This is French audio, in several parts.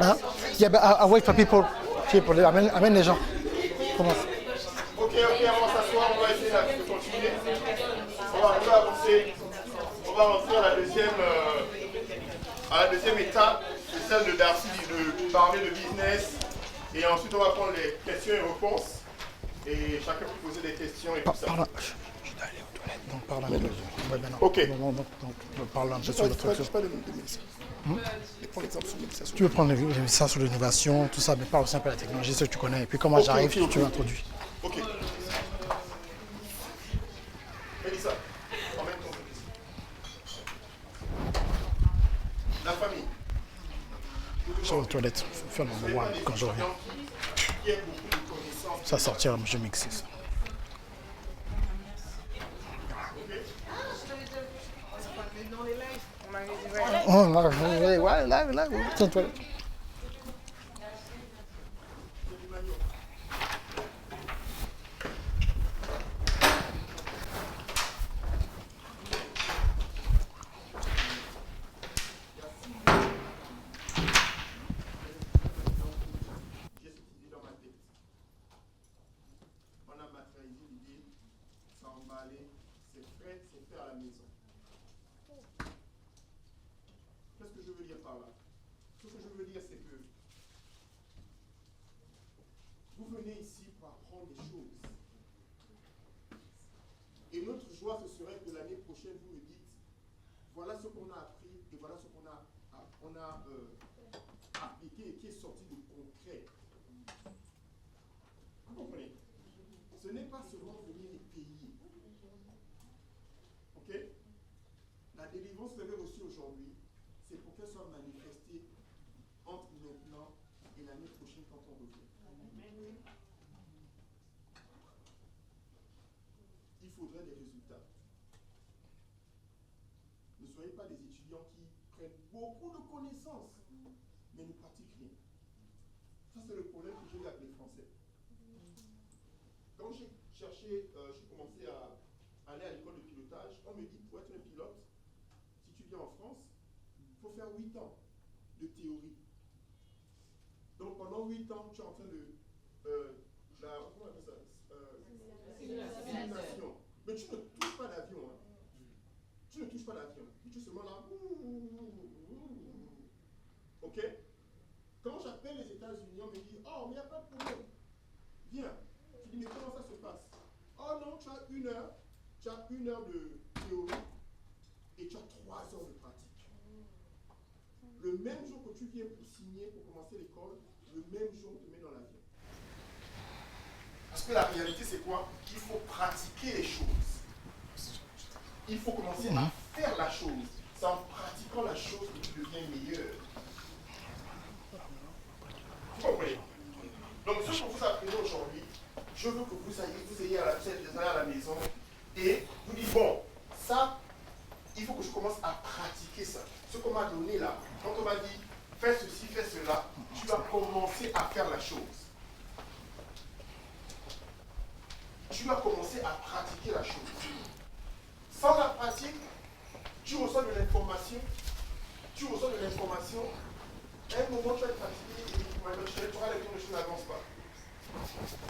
Hein? Yeah, but I wait for people. Amène les gens. Commence. Ok, on va s'asseoir, on va essayer de continuer. On va avancer. On va rentrer à la deuxième étape, c'est celle de Darcy de parler de business. Et ensuite, on va prendre les questions et réponses. Et chacun peut poser des questions et tout ça. Pardon. Je dois aller aux toilettes, donc parle un peu. Ouais, ben non. Ok. Donc, parle un peu sur le truc. Je pas de médecin. Je prends l'exemple sur méditation. Tu veux prendre ça sur l'innovation, tout ça, mais parle aussi un peu de la technologie, ce que tu connais. Et puis comment j'arrive, tu m'introduis. Ok. Mélissa, emmène ton truc. La famille. Sur les toilettes, faire le moment quand je reviens. Ça sortira, je mixe ça. Oh, là, tiens, toilette. Qu'est-ce que je veux dire par là? Ce que je veux dire, c'est que vous venez ici pour apprendre des choses. Et notre joie, ce serait que l'année prochaine, vous me dites, voilà ce qu'on a appris et voilà ce qu'on a appliqué et qui est sorti de concret. Vous comprenez? Ce n'est pas seulement venir et payer. Ok? La délivrance que vous avez reçue aujourd'hui, c'est pour qu'elle soit manifestée entre maintenant et l'année prochaine quand on revient. Il faudrait des résultats. Ne soyez pas des étudiants qui prennent beaucoup de connaissances, mais ne pratiquent rien. Ça, c'est le problème que j'ai eu avec les Français. Quand j'ai commencé à aller à l'école de pilotage, on me dit, pour être un pilote, si tu viens en France, il faut faire 8 ans de théorie. Donc pendant 8 ans, tu es en train de comment on appelle ça? Simulation. Mais tu ne touches pas l'avion. Hein. Tu ne touches pas l'avion. Tu es seulement là. Ok? Quand j'appelle les États-Unis, on me dit, oh, mais il n'y a pas de problème. Viens. Tu dis, mais comment ça se passe? Oh non, tu as 1 heure. Tu as 1 heure de théorie et tu as 3 heures de pratique. Le même jour que tu viens pour signer, pour commencer l'école, le même jour on te met dans l'avion. Parce que la réalité, c'est quoi? Il faut pratiquer les choses. Il faut commencer à faire la chose. C'est en pratiquant la chose que tu deviens meilleur. Vous comprenez? Donc, ce que vous apprenez aujourd'hui, je veux que vous ayez à la maison et vous dites, bon, ça, il faut que je commence à pratiquer ça. Ce qu'on m'a donné là, quand on m'a dit, fais ceci, fais cela, tu vas commencer à faire la chose. Tu vas commencer à pratiquer la chose. Sans la pratique, tu reçois de l'information, à un moment tu vas être fatigué et tu vas dire, les choses n'avancent pas.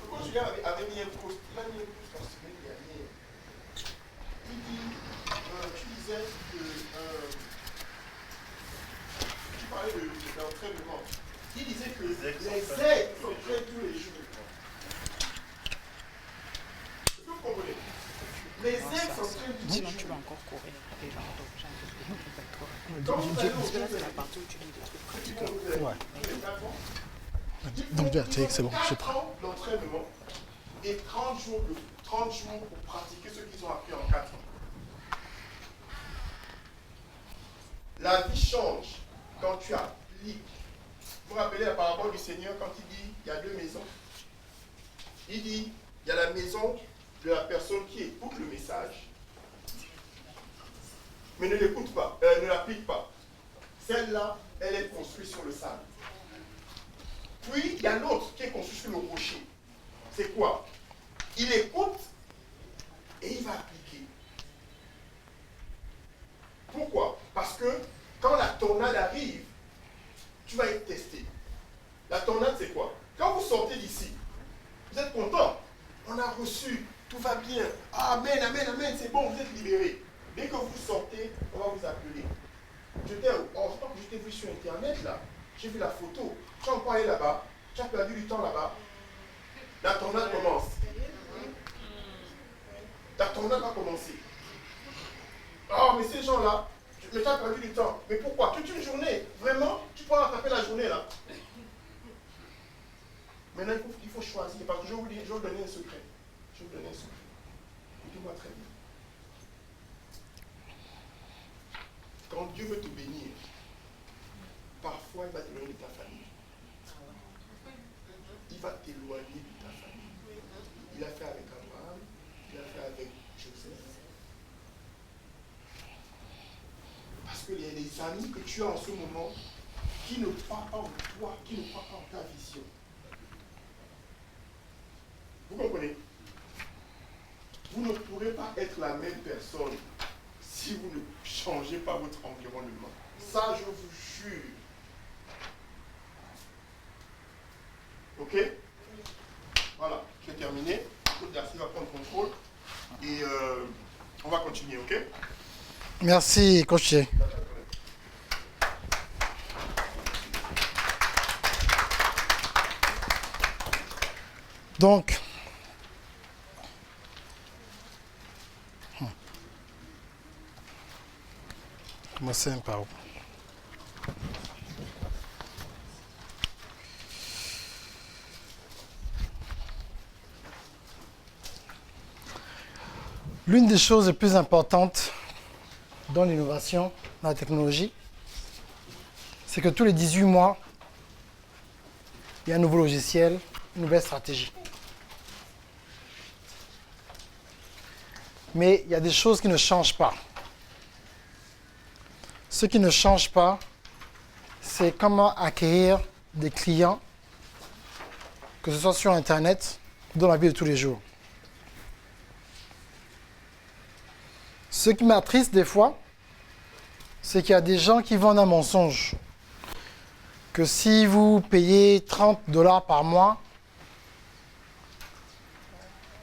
Quand Julien avait mis un post, il a mis un post en semaine dernière. Il dit, tu disais que tu parlais d'entraînement. Il disait que les aigles s'entraînent tous les jours. Est-ce que vous comprenez? Les aigles s'entraînent tous les jours. Sinon tu vas encore courir après genre Quand vous allez parce que là c'est la partie où tu lis des trucs pratiques. Ouais. Donc, c'est bon, je prends. 4 ans d'entraînement et 30 jours pour pratiquer ce qu'ils ont appris en 4 ans. La vie change quand tu appliques. Vous vous rappelez la parabole du Seigneur quand il dit il y a 2 maisons. Il dit il y a la maison de la personne qui écoute le message, mais ne l'écoute pas, ne l'applique pas. Celle-là, elle est construite sur le sable. Puis il y a l'autre qui est construit sur le rocher. C'est quoi? Il écoute et il va appliquer. Pourquoi? Parce que quand la tornade arrive, tu vas être testé. La tornade, c'est quoi? Quand vous sortez d'ici, vous êtes content. On a reçu, tout va bien. Amen, amen, amen, c'est bon, vous êtes libérés. Dès que vous sortez, on va vous appeler. Je t'ai vu sur Internet, là. J'ai vu la photo. Tu as encore allé là-bas. Tu as perdu du temps là-bas. La tornade commence. La tornade va commencer. Oh, mais ces gens-là, mais tu as perdu du temps. Mais pourquoi? Toute une journée. Vraiment, tu peux rattraper la journée, là. Maintenant, il faut choisir. Parce que je vais vous donner un secret. Je vais vous donner un secret. Écoutez-moi très bien. Quand Dieu veut te bénir, parfois il va t'éloigner de ta famille. Il va t'éloigner de ta famille. Il a fait avec Abraham, il a fait avec Joseph. Parce qu'il y a des amis que tu as en ce moment qui ne croient pas en toi, qui ne croient pas en ta vision. Vous comprenez? Vous ne pourrez pas être la même personne si vous ne changez pas votre environnement. Ça, je vous jure. Ok? Voilà, je vais terminer. Claude Darcy va prendre contrôle et on va continuer, ok? Merci, coach. Donc, commencer par où? L'une des choses les plus importantes dans l'innovation, dans la technologie, c'est que tous les 18 mois, il y a un nouveau logiciel, une nouvelle stratégie. Mais il y a des choses qui ne changent pas. Ce qui ne change pas, c'est comment acquérir des clients, que ce soit sur Internet ou dans la vie de tous les jours. Ce qui m'attriste des fois, c'est qu'il y a des gens qui vendent un mensonge. Que si vous payez $30 par mois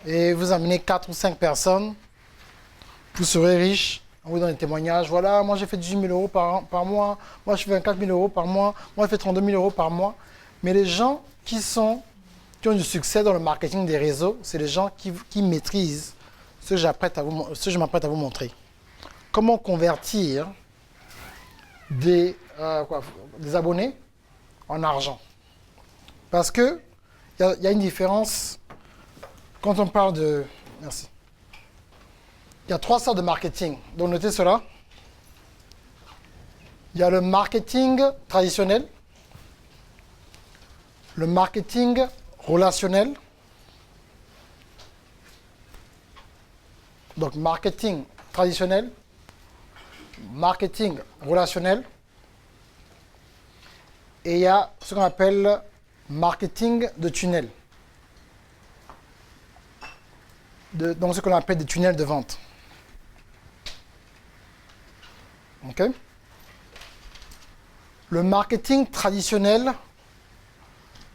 et vous amenez 4 ou 5 personnes, vous serez riche. On vous donne des témoignages. Voilà, moi j'ai fait 18 000 € par mois. Moi je fais 24 000 € par mois. Moi je fais 32 000 € par mois. Mais les gens qui ont du succès dans le marketing des réseaux, c'est les gens qui maîtrisent ce que je m'apprête à vous montrer. Comment convertir des abonnés en argent. Parce que il y a une différence quand on parle de... Merci. Il y a 3 sortes de marketing. Donc notez cela. Il y a le marketing traditionnel, le marketing relationnel. Donc marketing traditionnel, marketing relationnel. Et il y a ce qu'on appelle marketing de tunnel. Donc ce qu'on appelle des tunnels de vente. Ok? Le marketing traditionnel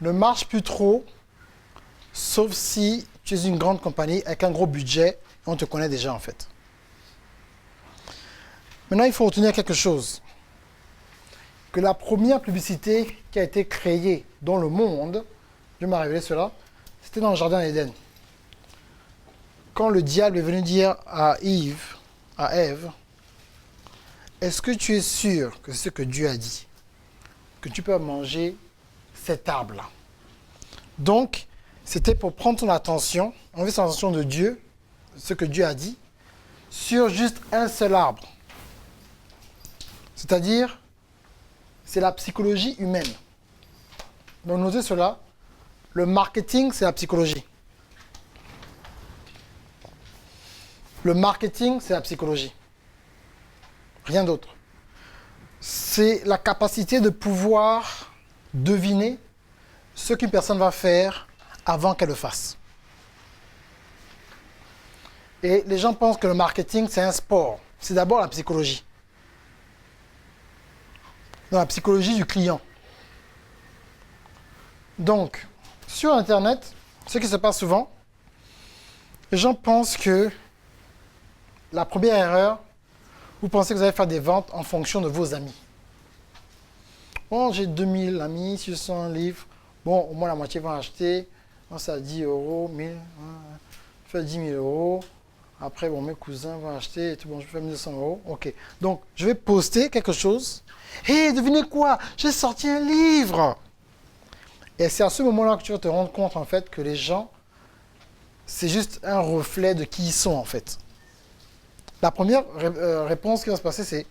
ne marche plus trop, sauf si tu es une grande compagnie avec un gros budget et on te connaît déjà en fait. Maintenant, il faut retenir quelque chose. Que la première publicité qui a été créée dans le monde, Dieu m'a révélé cela, c'était dans le jardin d'Éden. Quand le diable est venu dire à Ève, est-ce que tu es sûr que c'est ce que Dieu a dit? Que tu peux manger cet arbre-là? Donc, c'était pour prendre ton attention, enlever son attention de Dieu, ce que Dieu a dit, sur juste un seul arbre. C'est-à-dire, c'est la psychologie humaine. Donc, notez cela, le marketing, c'est la psychologie. Le marketing, c'est la psychologie. Rien d'autre. C'est la capacité de pouvoir deviner ce qu'une personne va faire avant qu'elle le fasse. Et les gens pensent que le marketing, c'est un sport. C'est d'abord la psychologie. Dans la psychologie du client. Donc, sur Internet, ce qui se passe souvent, les gens pensent que la première erreur, vous pensez que vous allez faire des ventes en fonction de vos amis. Bon, j'ai 2000 amis, si je sens un livre, bon, au moins la moitié vont acheter. Bon, ça à 10 euros, 1000, je fais 10 000 euros. Après, bon, mes cousins vont acheter, et tout, bon, je fais 1200 euros. Ok. Donc, je vais poster quelque chose. Hé, devinez quoi? J'ai sorti un livre! Et c'est à ce moment-là que tu vas te rendre compte, en fait, que les gens, c'est juste un reflet de qui ils sont, en fait. La première réponse qui va se passer, c'est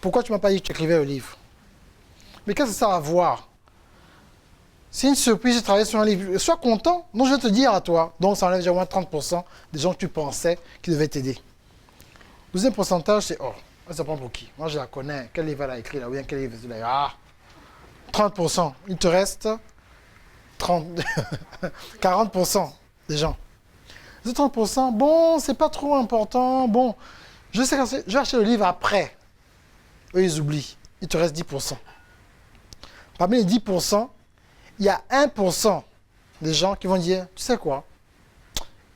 pourquoi tu ne m'as pas dit que tu écrivais le livre? Mais qu'est-ce que ça a à voir? C'est une surprise, j'ai travaillé sur un livre. Sois content, donc je vais te dire à toi. Donc ça enlève déjà au moins 30% des gens que tu pensais qui devaient t'aider. Deuxième pourcentage, c'est oh, ça prend pour qui? Moi je la connais. Quel livre elle a écrit là? Ou bien quel livre elle a écrit? Ah, 30%. Il te reste 40% des gens. Ces 30%, bon, c'est pas trop important. Bon, je vais acheter le livre après. Eux, ils oublient. Il te reste 10%. Parmi les 10%, il y a 1% des gens qui vont dire, tu sais quoi,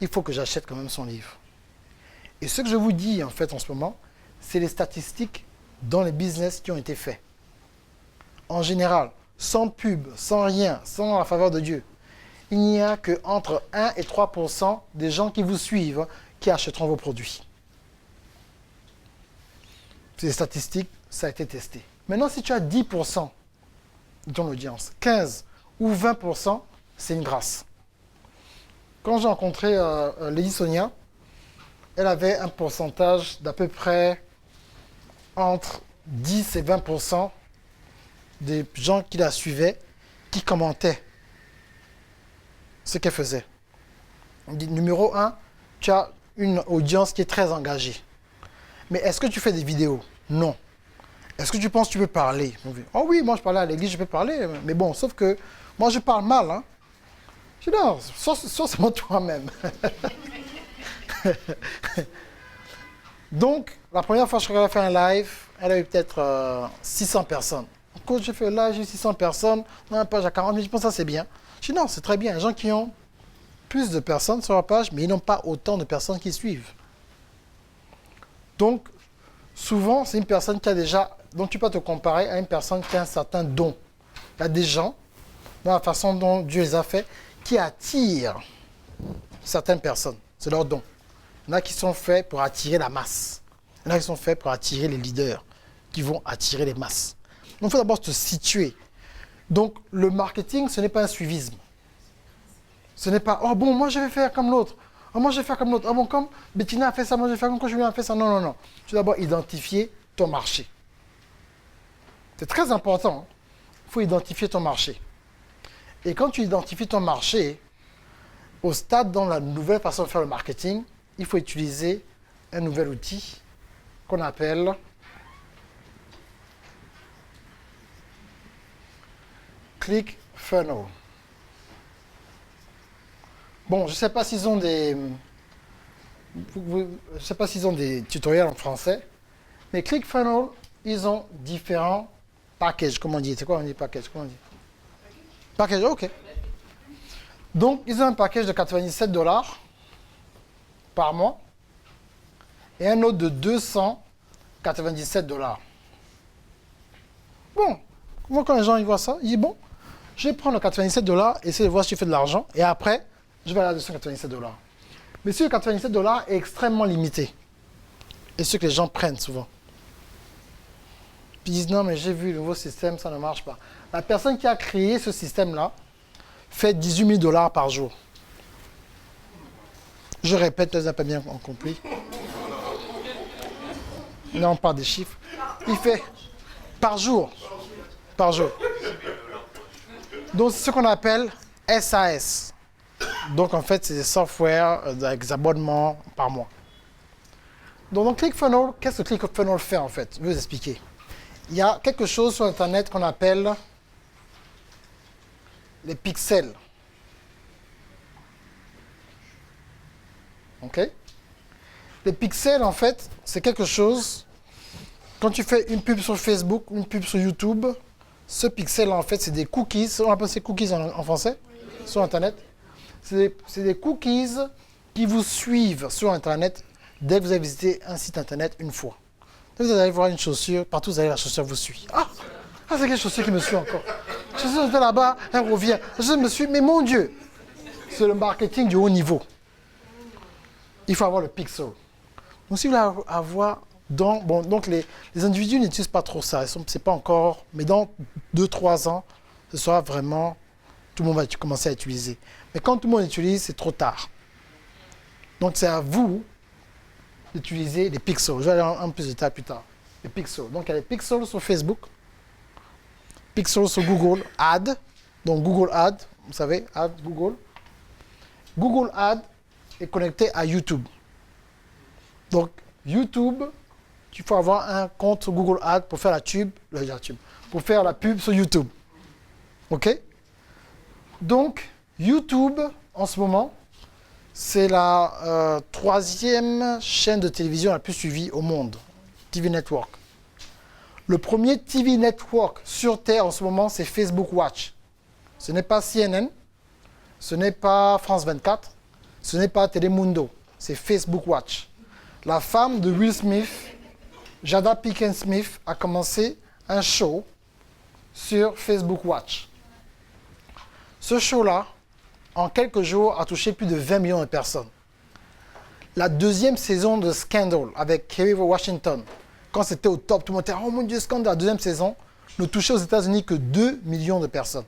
il faut que j'achète quand même son livre. Et ce que je vous dis en fait en ce moment, c'est les statistiques dans les business qui ont été faits. En général, sans pub, sans rien, sans la faveur de Dieu, il n'y a qu'entre 1 et 3% des gens qui vous suivent qui achèteront vos produits. C'est des statistiques, ça a été testé. Maintenant, si tu as 10% de ton audience, 15 ou 20%, c'est une grâce. Quand j'ai rencontré Lady Sonia, elle avait un pourcentage d'à peu près entre 10 et 20% des gens qui la suivaient, qui commentaient ce qu'elle faisait. On dit, numéro 1, tu as une audience qui est très engagée. Mais est-ce que tu fais des vidéos? Non. Est-ce que tu penses que tu peux parler? Oh oui, moi je parlais à l'église, je peux parler. Mais bon, sauf que moi je parle mal. Hein. Je dis non, sois seulement toi-même. Donc, la première fois que je regardais faire un live, elle a eu peut-être 600 personnes. Quand j'ai fait le live, j'ai eu 600 personnes. Dans la page à 40 000, je pense que ça c'est bien. Je dis non, c'est très bien. Les gens qui ont plus de personnes sur la page, mais ils n'ont pas autant de personnes qui suivent. Donc, souvent, c'est une personne qui a déjà... Donc, tu peux te comparer à une personne qui a un certain don. Il y a des gens, dans la façon dont Dieu les a fait, qui attirent certaines personnes. C'est leur don. Il y en a qui sont faits pour attirer la masse. Il y en a qui sont faits pour attirer les leaders, qui vont attirer les masses. Donc, il faut d'abord se situer. Donc, le marketing, ce n'est pas un suivisme. Ce n'est pas, oh bon, moi je vais faire comme l'autre. Oh, moi je vais faire comme l'autre. Oh bon, comme Bettina a fait ça, moi je vais faire comme Julien a fait ça. Non, non, non. Tu dois d'abord identifier ton marché. C'est très important. Il faut identifier ton marché. Et quand tu identifies ton marché, au stade dans la nouvelle façon de faire le marketing, il faut utiliser un nouvel outil qu'on appelle ClickFunnels. Bon, je ne sais pas s'ils ont des... Je sais pas s'ils ont des tutoriels en français, mais ClickFunnels, ils ont différents packages, comme on dit. C'est quoi on dit package? Comment on dit? Package, ok. Donc, ils ont un package de 97 $ par mois et un autre de 297 $. Bon, moi quand les gens ils voient ça, ils disent bon, je vais prendre le 97 $ et essayer de voir si je fais de l'argent et après, je vais aller à 297 $. Mais ce 97 $ est extrêmement limité. Et ce que les gens prennent souvent. Puis ils disent non, mais j'ai vu le nouveau système, ça ne marche pas. La personne qui a créé ce système-là fait 18 000 $ par jour. Je répète, tu n'as pas bien compris. Non, pas des chiffres. Il fait par jour. Par jour. Donc c'est ce qu'on appelle SAS. Donc en fait, c'est des softwares avec des abonnements par mois. Donc dans ClickFunnels, qu'est-ce que ClickFunnels fait en fait? Je vais vous expliquer. Il y a quelque chose sur Internet qu'on appelle les pixels. Ok? Les pixels, en fait, c'est quelque chose, quand tu fais une pub sur Facebook, une pub sur YouTube, Ce pixel, en fait, c'est des cookies. On appelle ces cookies en français, sur Internet. C'est des cookies qui vous suivent sur Internet dès que vous avez visité un site Internet une fois. Dès que vous allez voir une chaussure, partout où vous allez, la chaussure vous suit. C'est quelle chaussure qui me suit encore? La chaussure était là-bas, elle revient. La chaussure me suit, mais mon Dieu, c'est le marketing du haut niveau. Il faut avoir le pixel. Donc, si vous voulez avoir... donc les individus n'utilisent pas trop ça. C'est pas encore... Mais dans 2-3 ans, ce sera vraiment... Tout le monde va commencer à utiliser. Mais quand tout le monde utilise, c'est trop tard. Donc, c'est à vous d'utiliser les pixels. Je vais aller en plus de détail plus tard. Les pixels. Donc, il y a les pixels sur Facebook. Pixels sur Google Ads. Donc, Google Ads, vous savez, Ads, Google. Google Ads est connecté à YouTube. Donc, YouTube, il faut avoir un compte sur Google Ads pour faire pour faire la pub sur YouTube. OK? Donc, YouTube, en ce moment, c'est la 3e chaîne de télévision la plus suivie au monde. TV Network. Le premier TV Network sur Terre en ce moment, c'est Facebook Watch. Ce n'est pas CNN, ce n'est pas France 24, ce n'est pas Telemundo, c'est Facebook Watch. La femme de Will Smith, Jada Pinkett Smith, a commencé un show sur Facebook Watch. Ce show-là, en quelques jours, a touché plus de 20 millions de personnes. La 2e saison de Scandal avec Kerry Washington, quand c'était au top, tout le monde était « Oh mon Dieu, Scandal !» La 2e saison ne touchait aux États-Unis que 2 millions de personnes.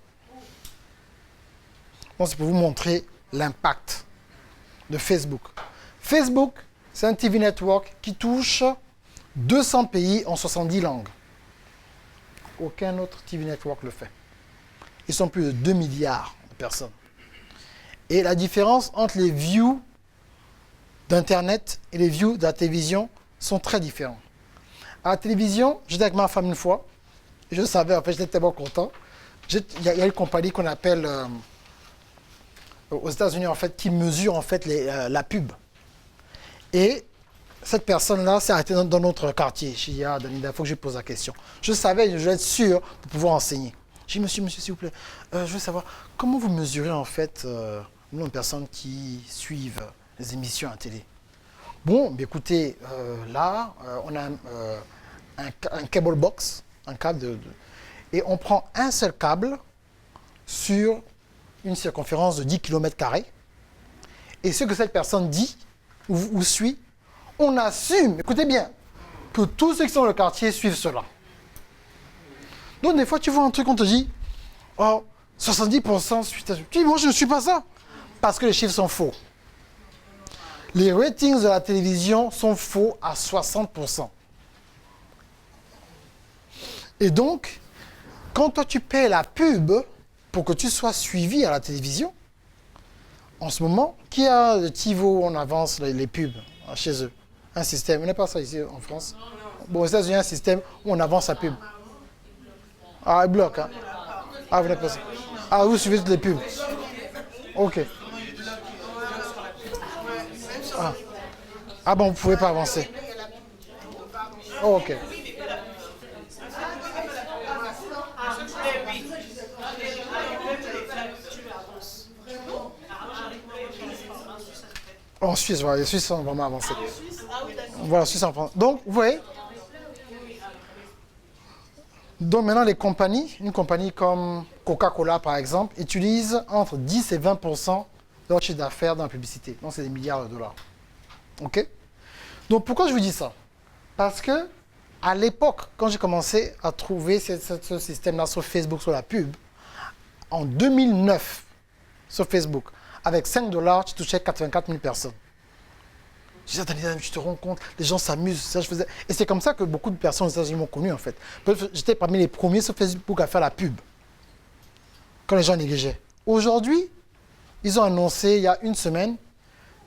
Bon, c'est pour vous montrer l'impact de Facebook. Facebook, c'est un TV network qui touche 200 pays en 70 langues. Aucun autre TV network le fait. Ils sont plus de 2 milliards de personnes. Et la différence entre les views d'Internet et les views de la télévision sont très différents. À la télévision, j'étais avec ma femme une fois, et je savais, en fait, j'étais tellement content. Il y a une compagnie qu'on appelle, aux États-Unis, en fait, qui mesure, en fait, la pub. Et cette personne-là s'est arrêtée dans notre quartier. Je dis, Danida, il faut que je lui pose la question. Je savais, je voulais être sûr pour pouvoir enseigner. Je dis, monsieur, s'il vous plaît, je veux savoir, comment vous mesurez, en fait, le nombre de personnes qui suivent les émissions à la télé? Bon, écoutez, là, on a un cable box, un câble et on prend un seul câble sur une circonférence de 10 km². Et ce que cette personne dit ou suit, on assume, écoutez bien, que tous ceux qui sont dans le quartier suivent cela. Donc des fois, tu vois un truc, on te dit, oh, 70% suite à... Tu dis, moi je ne suis pas ça, parce que les chiffres sont faux. Les ratings de la télévision sont faux à 60%. Et donc, quand toi tu paies la pub pour que tu sois suivi à la télévision, en ce moment, qui a le TiVo où on avance les pubs chez eux? Un système, on n'est pas ça ici en France. Bon, aux États-Unis, un système où on avance la pub. Ah, il bloque, hein? Ah, vous n'êtes pas ça. Ah, vous suivez toutes les pubs. Ok. Ah bon, vous ne pouvez pas avancer. Oh, ok. En Suisse, voilà, les Suisses sont vraiment avancés. Voilà, en Suisse, en France. Donc, vous voyez. Donc maintenant, les compagnies, une compagnie comme Coca-Cola, par exemple, utilisent entre 10 et 20% de leur chiffre d'affaires dans la publicité. Donc, c'est des milliards de dollars. OK? Donc, pourquoi je vous dis ça? Parce que, à l'époque, quand j'ai commencé à trouver ce système-là sur Facebook, sur la pub, en 2009, sur Facebook, avec 5 $, tu touchais 84 000 personnes. Je disais, attendez, tu te rends compte, les gens s'amusent. Ça, je faisais... Et c'est comme ça que beaucoup de personnes aux États-Unis m'ont connu, en fait. J'étais parmi les premiers sur Facebook à faire la pub, quand les gens négligeaient. Aujourd'hui, ils ont annoncé, il y a une semaine,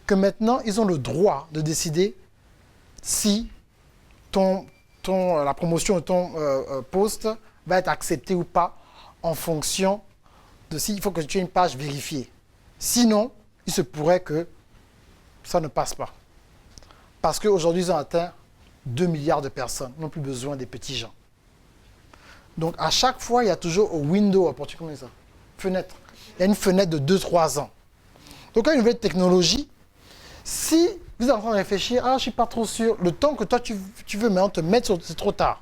que maintenant, ils ont le droit de décider si la promotion de ton post va être acceptée ou pas en fonction de s'il faut que tu aies une page vérifiée. Sinon, il se pourrait que ça ne passe pas. Parce qu'aujourd'hui, ils ont atteint 2 milliards de personnes. Ils n'ont plus besoin des petits gens. Donc, à chaque fois, il y a toujours un window, tu connais ça? Fenêtre. Il y a une fenêtre de 2-3 ans. Donc, quand il y a une nouvelle technologie, si vous êtes en train de réfléchir, je ne suis pas trop sûr, le temps que toi, tu veux maintenant te mettre sur... C'est trop tard.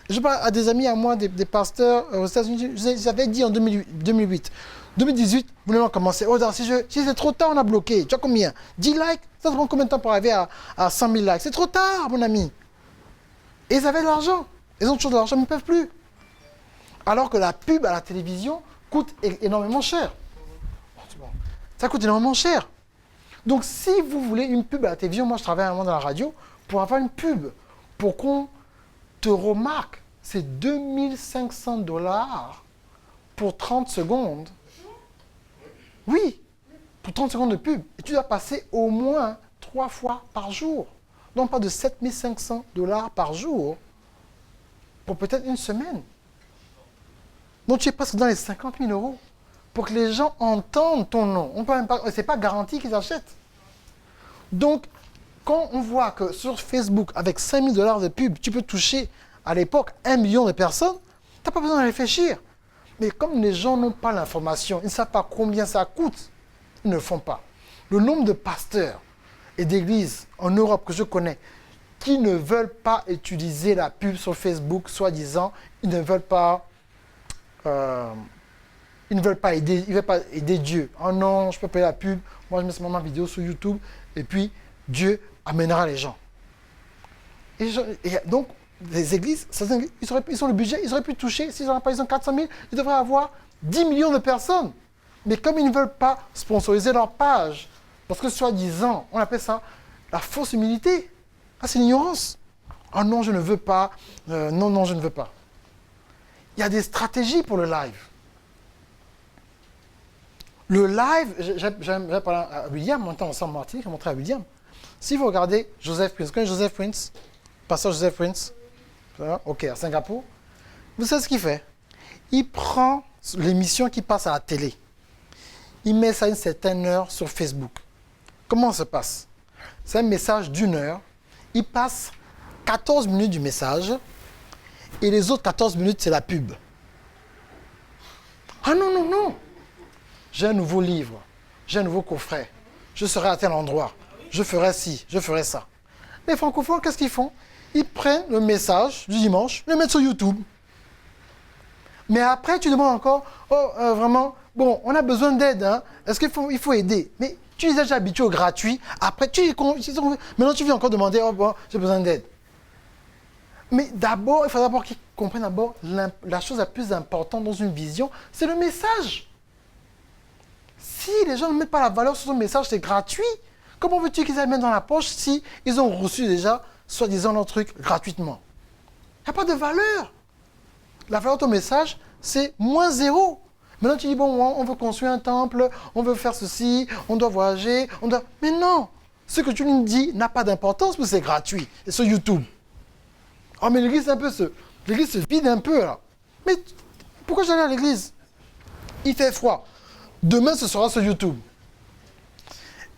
Je parle à des amis à moi, des pasteurs aux États-Unis, j'avais dit en 2008, 2018, vous voulez commencer. Oh, si c'est trop tard, on a bloqué. Tu as combien? 10 likes? Ça prend combien de temps pour arriver à 100 000 likes? C'est trop tard, mon ami. Et ils avaient de l'argent. Ils ont toujours de l'argent, mais ils ne peuvent plus. Alors que la pub à la télévision coûte énormément cher. Ça coûte énormément cher. Donc, si vous voulez une pub à la télévision, moi, je travaille un moment dans la radio, pour avoir une pub, pour qu'on te remarque, c'est $2500 pour 30 secondes. Oui, pour 30 secondes de pub. Et tu dois passer au moins 3 fois par jour. Donc, pas de $7500 par jour pour peut-être une semaine. Donc, tu es presque dans les 50 000 € pour que les gens entendent ton nom. Ce n'est pas garanti qu'ils achètent. Donc, quand on voit que sur Facebook, avec 5 000 $ de pub, tu peux toucher à l'époque 1 million de personnes, tu n'as pas besoin de réfléchir. Mais comme les gens n'ont pas l'information, ils ne savent pas combien ça coûte, ils ne le font pas. Le nombre de pasteurs et d'églises en Europe que je connais qui ne veulent pas utiliser la pub sur Facebook, soi-disant, ils ne veulent pas aider Dieu. Oh non, je peux payer la pub, moi je mets seulement ma vidéo sur YouTube, et puis Dieu amènera les gens. Et donc, les églises, ils ont le budget, ils auraient pu toucher, s'ils n'en ont pas, ils ont 400 000, ils devraient avoir 10 millions de personnes. Mais comme ils ne veulent pas sponsoriser leur page, parce que soi-disant, on appelle ça la fausse humilité. Ah, c'est l'ignorance. Oh non, je ne veux pas. Non, je ne veux pas. Il y a des stratégies pour le live. Le live, j'ai parlé à William, on était ensemble en Martinique, j'ai montré à William. Si vous regardez Joseph Prince, vous connaissez Joseph Prince, pasteur Joseph Prince, ok, à Singapour, vous savez ce qu'il fait? Il prend l'émission qui passe à la télé, il met ça à une certaine heure sur Facebook. Comment ça se passe? C'est un message d'1 heure, il passe 14 minutes du message, et les autres 14 minutes, c'est la pub. Ah non, non, non! J'ai un nouveau livre, j'ai un nouveau coffret, je serai à tel endroit, je ferai ci, je ferai ça. Les francophones, qu'est-ce qu'ils font? Ils prennent le message du dimanche, le mettent sur YouTube. Mais après, tu demandes encore, vraiment, bon, on a besoin d'aide, hein? Est-ce qu'il faut aider? Mais tu es déjà habitué au gratuit, après, maintenant tu viens encore demander, oh bon, j'ai besoin d'aide. Mais d'abord, il faut d'abord qu'ils comprennent d'abord la chose la plus importante dans une vision, c'est le message. Si les gens ne mettent pas la valeur sur son message, c'est gratuit. Comment veux-tu qu'ils aillent mettre dans la poche si ils ont reçu déjà, soi-disant, leur truc gratuitement? Il n'y a pas de valeur. La valeur de ton message, c'est -0. Maintenant, tu dis, bon, on veut construire un temple, on veut faire ceci, on doit voyager, on doit... Mais non, ce que tu nous dis n'a pas d'importance parce que c'est gratuit. C'est sur YouTube. Oh, mais l'église, l'église se vide un peu, là. Mais pourquoi j'allais à l'église? Il fait froid. Demain, ce sera sur YouTube.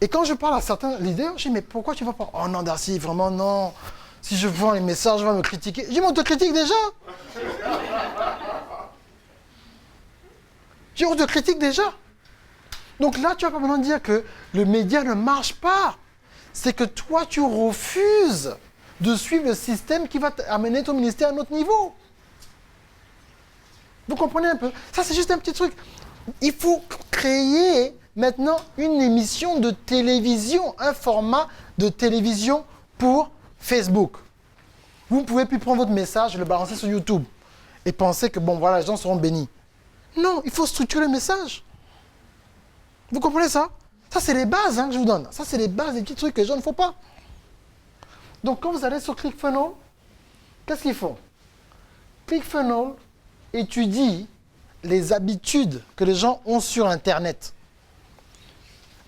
Et quand je parle à certains leaders, je dis, mais pourquoi tu ne vas pas? Oh non, Darcy, vraiment non. Si je vois les messages, je vais me critiquer. Je dis, mais on te critique déjà. Je dis, on te critique déjà. Donc là, tu vas pas maintenant dire que le média ne marche pas. C'est que toi, tu refuses de suivre le système qui va amener ton ministère à un autre niveau. Vous comprenez un peu? Ça, c'est juste un petit truc. Il faut créer maintenant une émission de télévision, un format de télévision pour Facebook. Vous ne pouvez plus prendre votre message et le balancer sur YouTube et penser que, bon, voilà, les gens seront bénis. Non, il faut structurer le message. Vous comprenez ça? Ça, c'est les bases que je vous donne. Ça, c'est les bases, des petits trucs que les gens ne font pas. Donc, quand vous allez sur ClickFunnels, qu'est-ce qu'ils font? ClickFunnels étudie les habitudes que les gens ont sur Internet.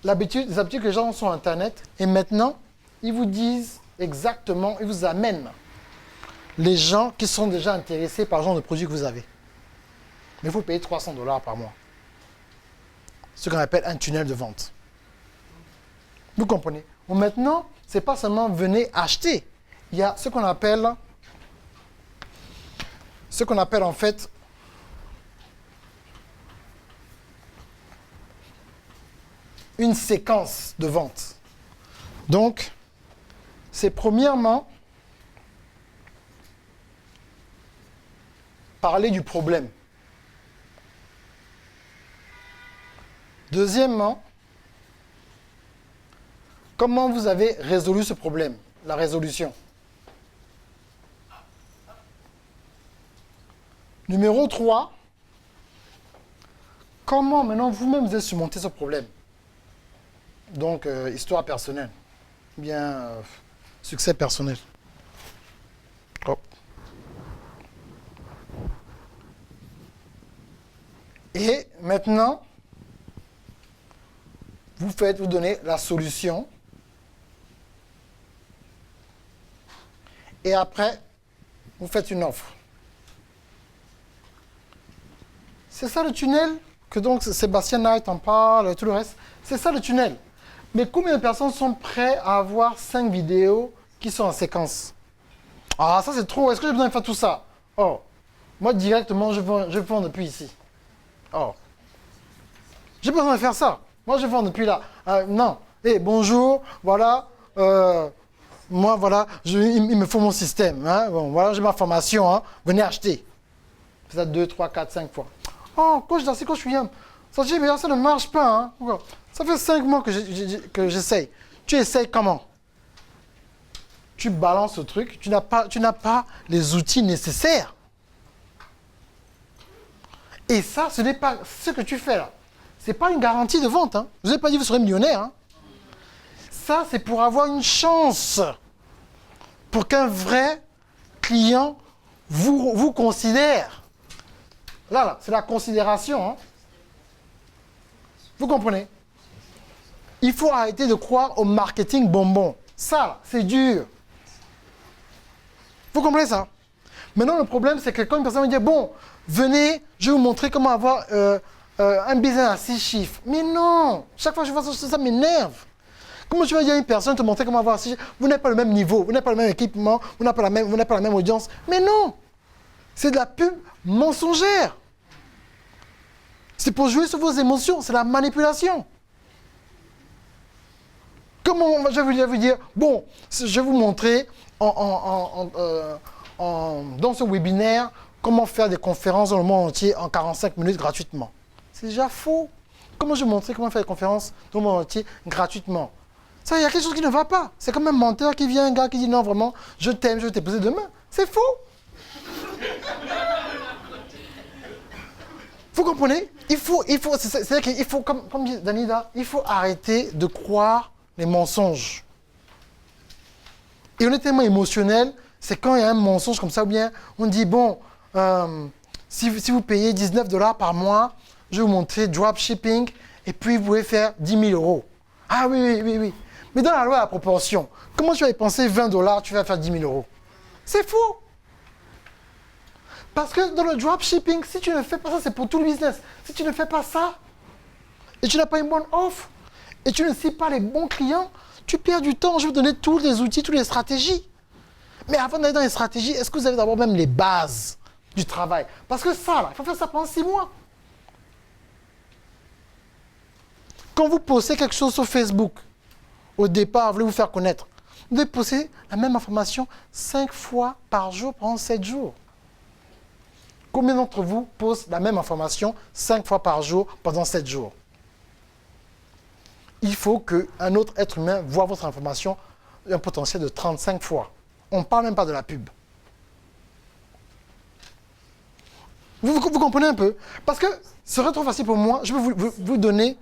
Les habitudes que les gens ont sur Internet. Et maintenant, ils vous disent exactement, ils vous amènent les gens qui sont déjà intéressés par le genre de produit que vous avez. Mais il faut payer $300 par mois. Ce qu'on appelle un tunnel de vente. Vous comprenez? Bon, maintenant, ce n'est pas seulement venez acheter. Il y a ce qu'on appelle ce qu'on appelle en fait une séquence de vente. Donc, c'est premièrement parler du problème. Deuxièmement, comment vous avez résolu ce problème, la résolution. Numéro 3, comment maintenant vous-même vous avez surmonté ce problème. Donc, histoire personnelle, bien succès personnel. Hop. Et maintenant, vous donnez la solution. Et après, vous faites une offre. C'est ça le tunnel que donc Sébastien Knight en parle et tout le reste. C'est ça le tunnel. Mais combien de personnes sont prêtes à avoir 5 vidéos qui sont en séquence? Ah, ça c'est trop. Est-ce que j'ai besoin de faire tout ça? Oh, moi directement, je vends depuis ici. Oh, j'ai pas besoin de faire ça. Moi, je vends depuis là. Non. Eh, bonjour, voilà. Moi, voilà, il me faut mon système. Hein. Bon, voilà, j'ai ma formation. Hein. Venez acheter. Faites ça 2, 3, 4, 5 fois. Oh, coach Darcy, coach William. Ça ne marche pas. Hein. Ça fait 5 mois que j'essaye. Tu essayes comment? Tu balances le truc. Tu n'as pas les outils nécessaires. Et ça, ce n'est pas ce que tu fais là. Ce n'est pas une garantie de vente. Hein. Je ne vous ai pas dit que vous serez millionnaire. Hein. Ça, c'est pour avoir une chance. Pour qu'un vrai client vous considère. Là, c'est la considération. Hein. Vous comprenez? Il faut arrêter de croire au marketing bonbon. Ça, c'est dur. Vous comprenez ça? Maintenant, le problème, c'est que quand une personne me dit, bon, venez, je vais vous montrer comment avoir un business à 6 chiffres. Mais non! Chaque fois que je vois ça, ça m'énerve. Comment tu vas dire à une personne, te montrer comment avoir 6 chiffres? Vous n'avez pas le même niveau, vous n'avez pas le même équipement, vous n'avez pas la même audience. Mais non! C'est de la pub mensongère. C'est pour jouer sur vos émotions, c'est la manipulation. Comment je vais vous dire, bon, je vais vous montrer dans ce webinaire comment faire des conférences dans le monde entier en 45 minutes gratuitement. C'est déjà faux. Comment je vais montrer comment faire des conférences dans le monde entier gratuitement? Ça, il y a quelque chose qui ne va pas. C'est comme un menteur qui vient, un gars qui dit non, vraiment, je t'aime, je vais t'épouser demain. C'est faux. Vous comprenez? C'est-à-dire qu'il faut, comme dit Danida, il faut arrêter de croire les mensonges. Et on est tellement émotionnel, c'est quand il y a un mensonge comme ça, ou bien on dit, bon, si vous payez 19 $ par mois, je vais vous montrer dropshipping, et puis vous pouvez faire 10 000 €. Ah oui. Mais dans la loi à la proportion, comment tu vas dépenser 20 $, tu vas faire 10 000 €? C'est faux. Parce que dans le dropshipping, si tu ne fais pas ça, c'est pour tout le business. Si tu ne fais pas ça, et tu n'as pas une bonne offre, et tu ne cibles pas les bons clients, tu perds du temps. Je vais vous donner tous les outils, toutes les stratégies. Mais avant d'aller dans les stratégies, est-ce que vous avez d'abord même les bases du travail? Parce que ça, là, il faut faire ça pendant 6 mois. Quand vous postez quelque chose sur Facebook, au départ, vous voulez vous faire connaître, vous devez poster la même information 5 fois par jour pendant 7 jours. Combien d'entre vous postent la même information 5 fois par jour pendant 7 jours? Il faut qu'un autre être humain voit votre information un potentiel de 35 fois. On ne parle même pas de la pub. Vous comprenez un peu? Parce que ce serait trop facile pour moi. Je vais vous donner...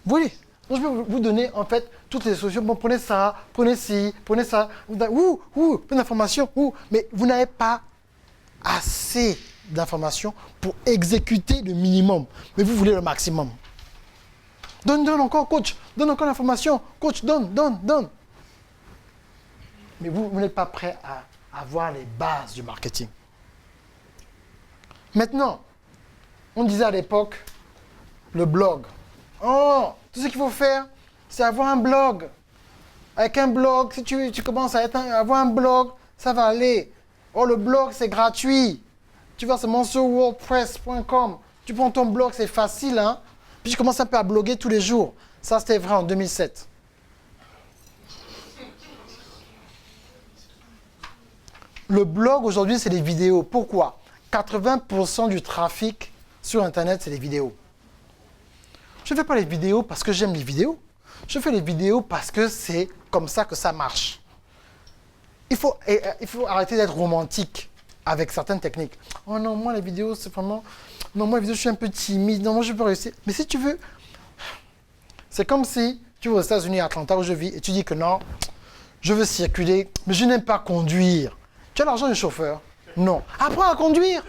Vous voyez? Donc, je vais vous donner en fait toutes les solutions. Bon, prenez ça, prenez ci, prenez ça. Plein d'informations. Mais vous n'avez pas assez d'informations pour exécuter le minimum. Mais vous voulez le maximum. Donne encore, coach. Donne encore l'information. Coach, donne. Mais vous n'êtes pas prêt à avoir les bases du marketing. Maintenant, on disait à l'époque, le blog. Oh, tout ce qu'il faut faire, c'est avoir un blog. Avec un blog, si tu commences à avoir un blog, ça va aller. Oh, le blog, c'est gratuit. Tu vas seulement sur wordpress.com. Tu prends ton blog, c'est facile, hein. Puis tu commences un peu à bloguer tous les jours. Ça, c'était vrai en 2007. Le blog, aujourd'hui, c'est les vidéos. Pourquoi? 80% du trafic sur Internet, c'est les vidéos. Je ne fais pas les vidéos parce que j'aime les vidéos. Je fais les vidéos parce que c'est comme ça que ça marche. Il faut arrêter d'être romantique avec certaines techniques. Oh non, moi, les vidéos, c'est vraiment... Non, moi, les vidéos, je suis un peu timide. Non, moi, je peux réussir. Mais si tu veux... C'est comme si tu vas aux États-Unis, à Atlanta, où je vis, et tu dis que non, je veux circuler, mais je n'aime pas conduire. Tu as l'argent du chauffeur? Non. Apprends à conduire.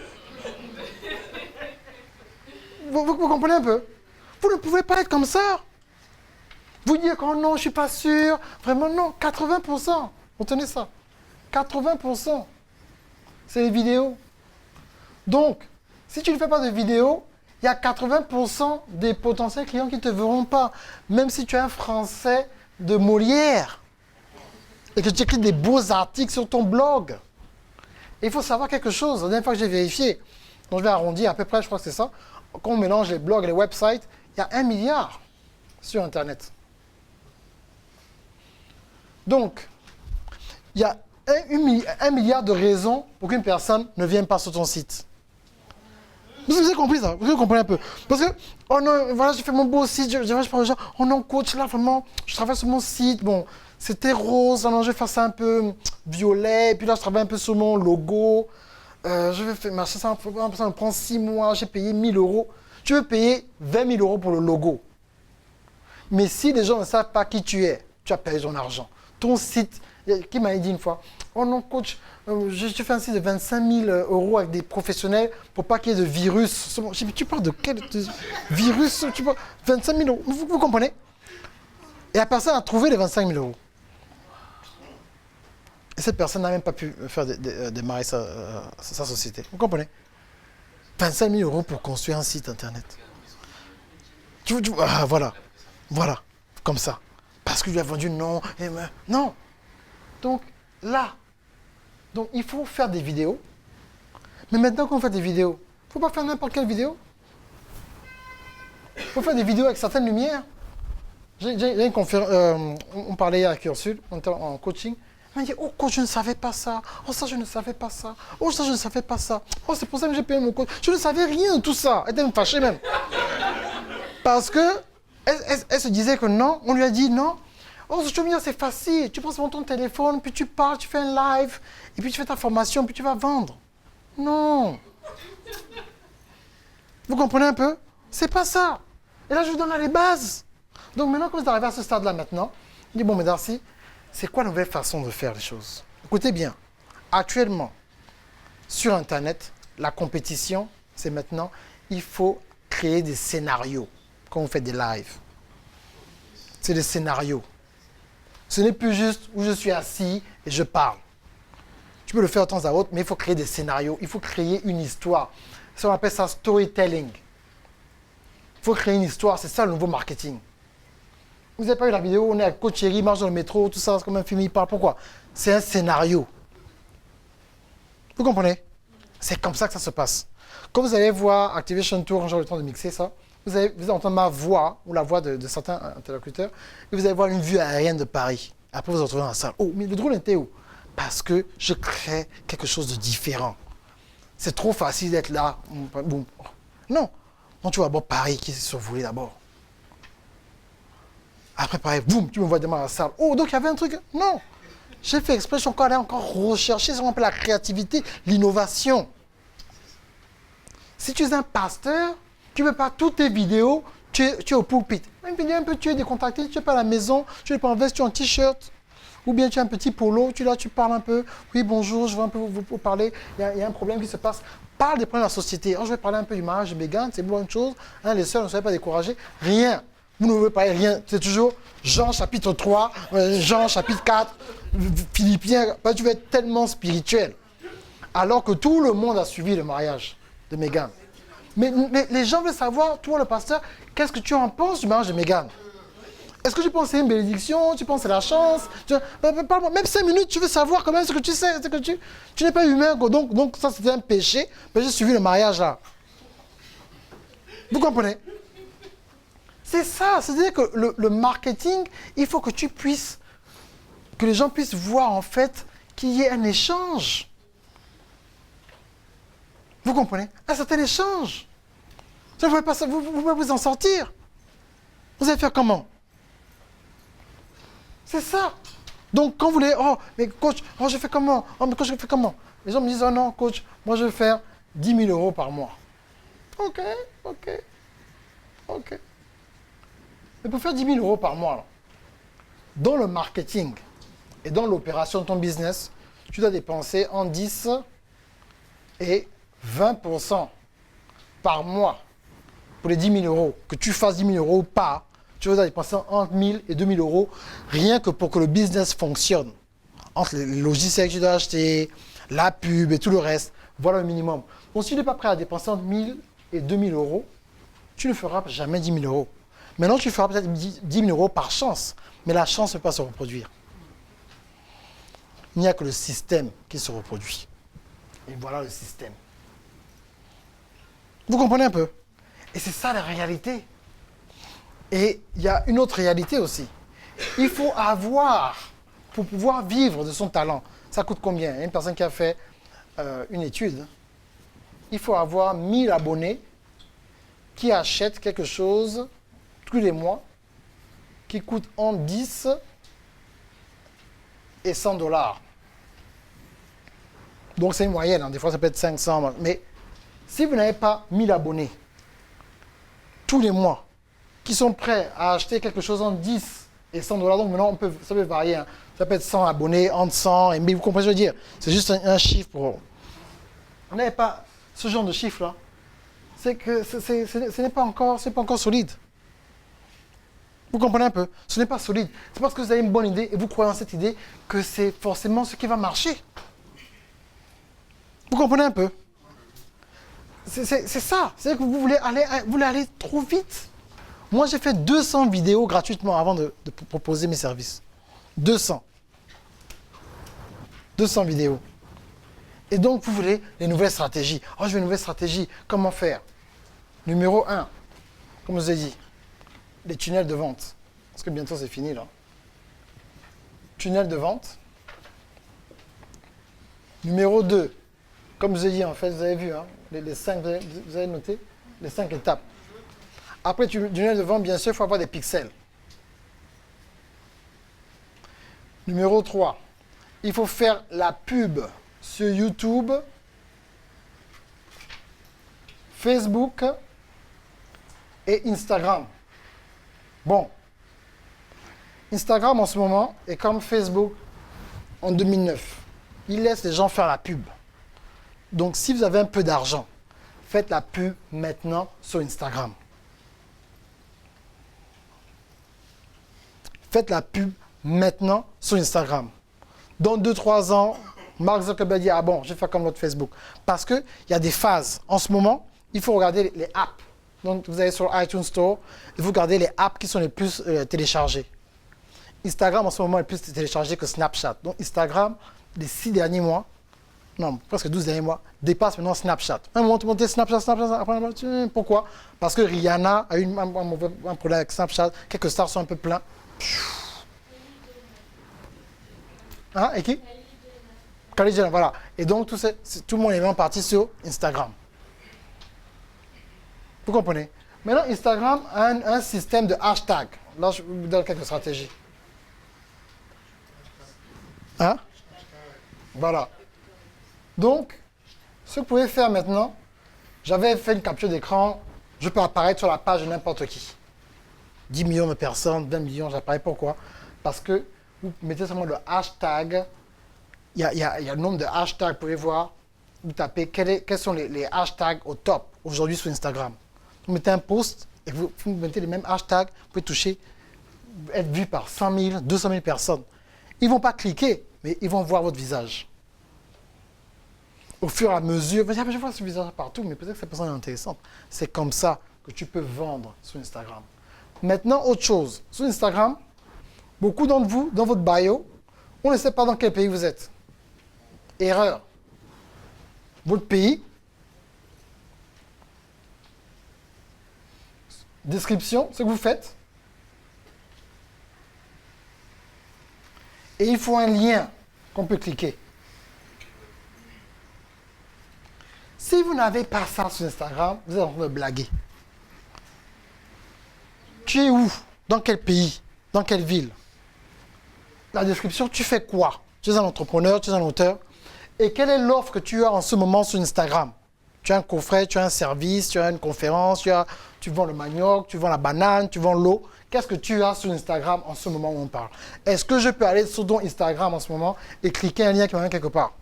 Vous comprenez un peu? Vous ne pouvez pas être comme ça. Vous dire que oh non, je ne suis pas sûr. Vraiment non, 80%. Retenez ça. 80%. C'est les vidéos. Donc, si tu ne fais pas de vidéos, il y a 80% des potentiels clients qui ne te verront pas. Même si tu es un Français de Molière et que tu écris des beaux articles sur ton blog. Et il faut savoir quelque chose. La dernière fois que j'ai vérifié, donc je vais arrondir à peu près, je crois que c'est ça, quand on mélange les blogs et les websites, il y a 1 milliard sur Internet. Donc, il y a 1 milliard de raisons pour qu'une personne ne vienne pas sur ton site. Vous avez compris ça? Vous comprenez un peu? Parce que, oh non, voilà, j'ai fait mon beau site, je parle aux gens, oh non, coach, là, vraiment, je travaille sur mon site, bon, c'était rose, alors je vais faire ça un peu violet, puis là, je travaille un peu sur mon logo, je vais faire, ça me prend 6 mois, j'ai payé 1 000 euros. Tu veux payer 20 000 euros pour le logo. Mais si les gens ne savent pas qui tu es, tu as payé ton argent. Ton site, qui m'a dit une fois, oh non, coach, je fais un site de 25 000 euros avec des professionnels pour pas qu'il y ait de virus. Je dis, mais tu parles de quel virus? Tu parles 25 000 euros. Vous comprenez? Et la personne a trouvé les 25 000 euros. Et cette personne n'a même pas pu faire démarrer sa société. Vous comprenez? 25 000 euros pour construire un site internet. Voilà. Voilà. Comme ça. Parce que lui a vendu non. Non. Donc, là. Donc, il faut faire des vidéos. Mais maintenant qu'on fait des vidéos, il ne faut pas faire n'importe quelle vidéo. Il faut faire des vidéos avec certaines lumières. J'ai une conférence, on parlait hier avec Ursule, on était en coaching. Elle m'a dit, oh coach, je ne savais pas ça. Oh ça, je ne savais pas ça. Oh ça, je ne savais pas ça. Oh, c'est pour ça que j'ai payé mon coach. Je ne savais rien de tout ça. Elle était même fâchée même. Parce que elle se disait que non, on lui a dit non. Oh, je te dire, c'est facile. Tu prends sur ton téléphone, puis tu parles, tu fais un live, et puis tu fais ta formation, puis tu vas vendre. Non. Vous comprenez un peu? C'est pas ça. Et là, je vous donne les bases. Donc maintenant, quand vous arrivez à ce stade-là maintenant, il dit, bon, mais Darcy, c'est quoi la nouvelle façon de faire les choses? Écoutez bien, actuellement, sur Internet, la compétition, c'est maintenant, il faut créer des scénarios quand vous faites des lives. C'est des scénarios. Ce n'est plus juste où je suis assis et je parle. Tu peux le faire de temps à autre, mais il faut créer des scénarios, il faut créer une histoire. Ça, on appelle ça storytelling. Il faut créer une histoire, c'est ça le nouveau marketing. Vous n'avez pas vu la vidéo, on est avec Coach Thierry, il marche dans le métro, tout ça, c'est comme un film, il parle. Pourquoi? C'est un scénario. Vous comprenez? C'est comme ça que ça se passe. Quand vous allez voir Activation Tour, quand j'aurai le temps de mixer ça, vous allez entendre ma voix, ou la voix de certains interlocuteurs, et vous allez voir une vue aérienne de Paris. Après, vous vous retrouvez dans la salle. Oh, mais le drôle était où? Parce que je crée quelque chose de différent. C'est trop facile d'être là. Boum. Non. Donc tu vois d'abord Paris qui est survolé d'abord. Après, pareil, boum, tu me vois démarrer la salle. Oh, donc il y avait un truc. Non. J'ai fait exprès, je suis encore allé rechercher ce qu'on appelle la créativité, l'innovation. Si tu es un pasteur, tu ne veux pas toutes tes vidéos, tu es au pulpit. Une vidéo un peu, tu es décontracté, tu n'es pas à la maison, tu n'es pas en veste, tu es en t-shirt. Ou bien tu as un petit polo, tu parles un peu. Oui, bonjour, je veux un peu vous parler. Il y a un problème qui se passe. Parle des problèmes de la société. Oh, je vais parler un peu du mariage de Mégane, c'est une bonne chose. Hein, les sœurs ne soyez pas découragés. Rien. Vous ne pouvez pas rien. C'est toujours Jean chapitre 3, Jean chapitre 4, Philippiens. Bah, tu vas être tellement spirituel. Alors que tout le monde a suivi le mariage de Mégane. Mais les gens veulent savoir, toi le pasteur, qu'est-ce que tu en penses du mariage de Mégane? Est-ce que tu penses que c'est une bénédiction? Tu penses que c'est la chance? Parle-moi. Même 5 minutes, tu veux savoir quand même ce que tu sais. Ce que tu n'es pas humain. Quoi. Donc ça, c'était un péché. Mais j'ai suivi le mariage là. Vous comprenez? C'est ça. C'est-à-dire que le marketing, il faut que tu puisses, que les gens puissent voir en fait qu'il y ait un échange. Vous comprenez? Un certain échange. Vous ne pouvez pas vous en sortir. Vous allez faire comment? C'est ça. Donc, quand vous voulez, oh, mais coach, oh, je fais comment? Oh, mais coach, je fais comment? Les gens me disent, oh non, coach, moi, je vais faire 10 000 euros par mois. Ok. Mais pour faire 10 000 euros par mois, là, dans le marketing et dans l'opération de ton business, tu dois dépenser en 10 et 20% par mois pour les 10 000 euros. Que tu fasses 10 000 euros ou pas, tu vas dépenser entre 1 000 et 2 000 euros rien que pour que le business fonctionne. Entre les logiciels que tu dois acheter, la pub et tout le reste, voilà le minimum. Donc si tu n'es pas prêt à dépenser entre 1 000 et 2 000 euros, tu ne feras jamais 10 000 euros. Maintenant, tu feras peut-être 10 000 euros par chance, mais la chance ne peut pas se reproduire. Il n'y a que le système qui se reproduit. Et voilà le système. Vous comprenez un peu? Et c'est ça la réalité. Et il y a une autre réalité aussi. Il faut avoir, pour pouvoir vivre de son talent, ça coûte combien? Il y a une personne qui a fait une étude. Il faut avoir 1000 abonnés qui achètent quelque chose tous les mois qui coûte entre 10 et 100 $. Donc c'est une moyenne, hein. Des fois ça peut être 500. Mais si vous n'avez pas 1000 abonnés tous les mois qui sont prêts à acheter quelque chose entre 10 et 100 $, donc maintenant ça peut varier, hein. Ça peut être 100 abonnés, entre 100 et 1000, vous comprenez ce que je veux dire? C'est juste un chiffre pour... Vous n'avez pas ce genre de chiffre-là. C'est que ce n'est pas encore solide. Vous comprenez un peu? Ce n'est pas solide. C'est parce que vous avez une bonne idée et vous croyez en cette idée que c'est forcément ce qui va marcher. Vous comprenez un peu? C'est ça. C'est que vous voulez aller trop vite. Moi, j'ai fait 200 vidéos gratuitement avant de proposer mes services. 200 vidéos. Et donc, vous voulez les nouvelles stratégies. Oh, je veux une nouvelle stratégie. Comment faire? Numéro 1, comme je vous ai dit, les tunnels de vente. Parce que bientôt, c'est fini, là. Tunnel de vente. Numéro 2, comme je vous ai dit, en fait, vous avez vu, hein, les 5, vous avez noté, les 5 étapes. Après, tunnel de vente, bien sûr, il faut avoir des pixels. Numéro 3, il faut faire la pub sur YouTube, Facebook et Instagram. Bon, Instagram en ce moment est comme Facebook en 2009. Il laisse les gens faire la pub. Donc, si vous avez un peu d'argent, faites la pub maintenant sur Instagram. Faites la pub maintenant sur Instagram. Dans 2-3 ans, Mark Zuckerberg dit, ah bon, je vais faire comme notre Facebook. Parce qu'il y a des phases. En ce moment, il faut regarder les apps. Donc, vous allez sur iTunes Store et vous regardez les apps qui sont les plus téléchargées. Instagram, en ce moment, est plus téléchargé que Snapchat. Donc, Instagram, les 6 derniers mois, non, presque 12 derniers mois, dépasse maintenant Snapchat. Un moment, tu montes Snapchat, après, pourquoi? Parce que Rihanna a eu un problème avec Snapchat. Quelques stars sont un peu pleins. Hein, et qui? Kylie Jenner, voilà. Et donc, tout le monde est vraiment parti sur Instagram. Vous comprenez? Maintenant, Instagram a un système de hashtag. Là, je vous donne quelques stratégies. Hein? Voilà. Donc, ce que vous pouvez faire maintenant, j'avais fait une capture d'écran, je peux apparaître sur la page de n'importe qui. 10 millions de personnes, 20 millions, j'apparais. Pourquoi? Parce que vous mettez seulement le hashtag, il y a le nombre de hashtags, vous pouvez voir, vous tapez quels sont les hashtags au top aujourd'hui sur Instagram. Vous mettez un post et vous mettez les mêmes hashtags, vous pouvez être vu par 100 000, 200 000 personnes. Ils ne vont pas cliquer, mais ils vont voir votre visage. Au fur et à mesure, vous dites, ah, je vois ce visage partout, mais peut-être que cette personne est intéressante. C'est comme ça que tu peux vendre sur Instagram. Maintenant, autre chose. Sur Instagram, beaucoup d'entre vous, dans votre bio, on ne sait pas dans quel pays vous êtes. Erreur. Votre pays, description, ce que vous faites. Et il faut un lien qu'on peut cliquer. Si vous n'avez pas ça sur Instagram, vous êtes en train de blaguer. Tu es où? Dans quel pays? Dans quelle ville? La description, tu fais quoi? Tu es un entrepreneur, tu es un auteur. Et quelle est l'offre que tu as en ce moment sur Instagram? Tu as un coffret, tu as un service, tu as une conférence, tu vends le manioc, tu vends la banane, tu vends l'eau. Qu'est-ce que tu as sur Instagram en ce moment où on parle? Est-ce que je peux aller sur ton Instagram en ce moment et cliquer un lien qui m'amène quelque part?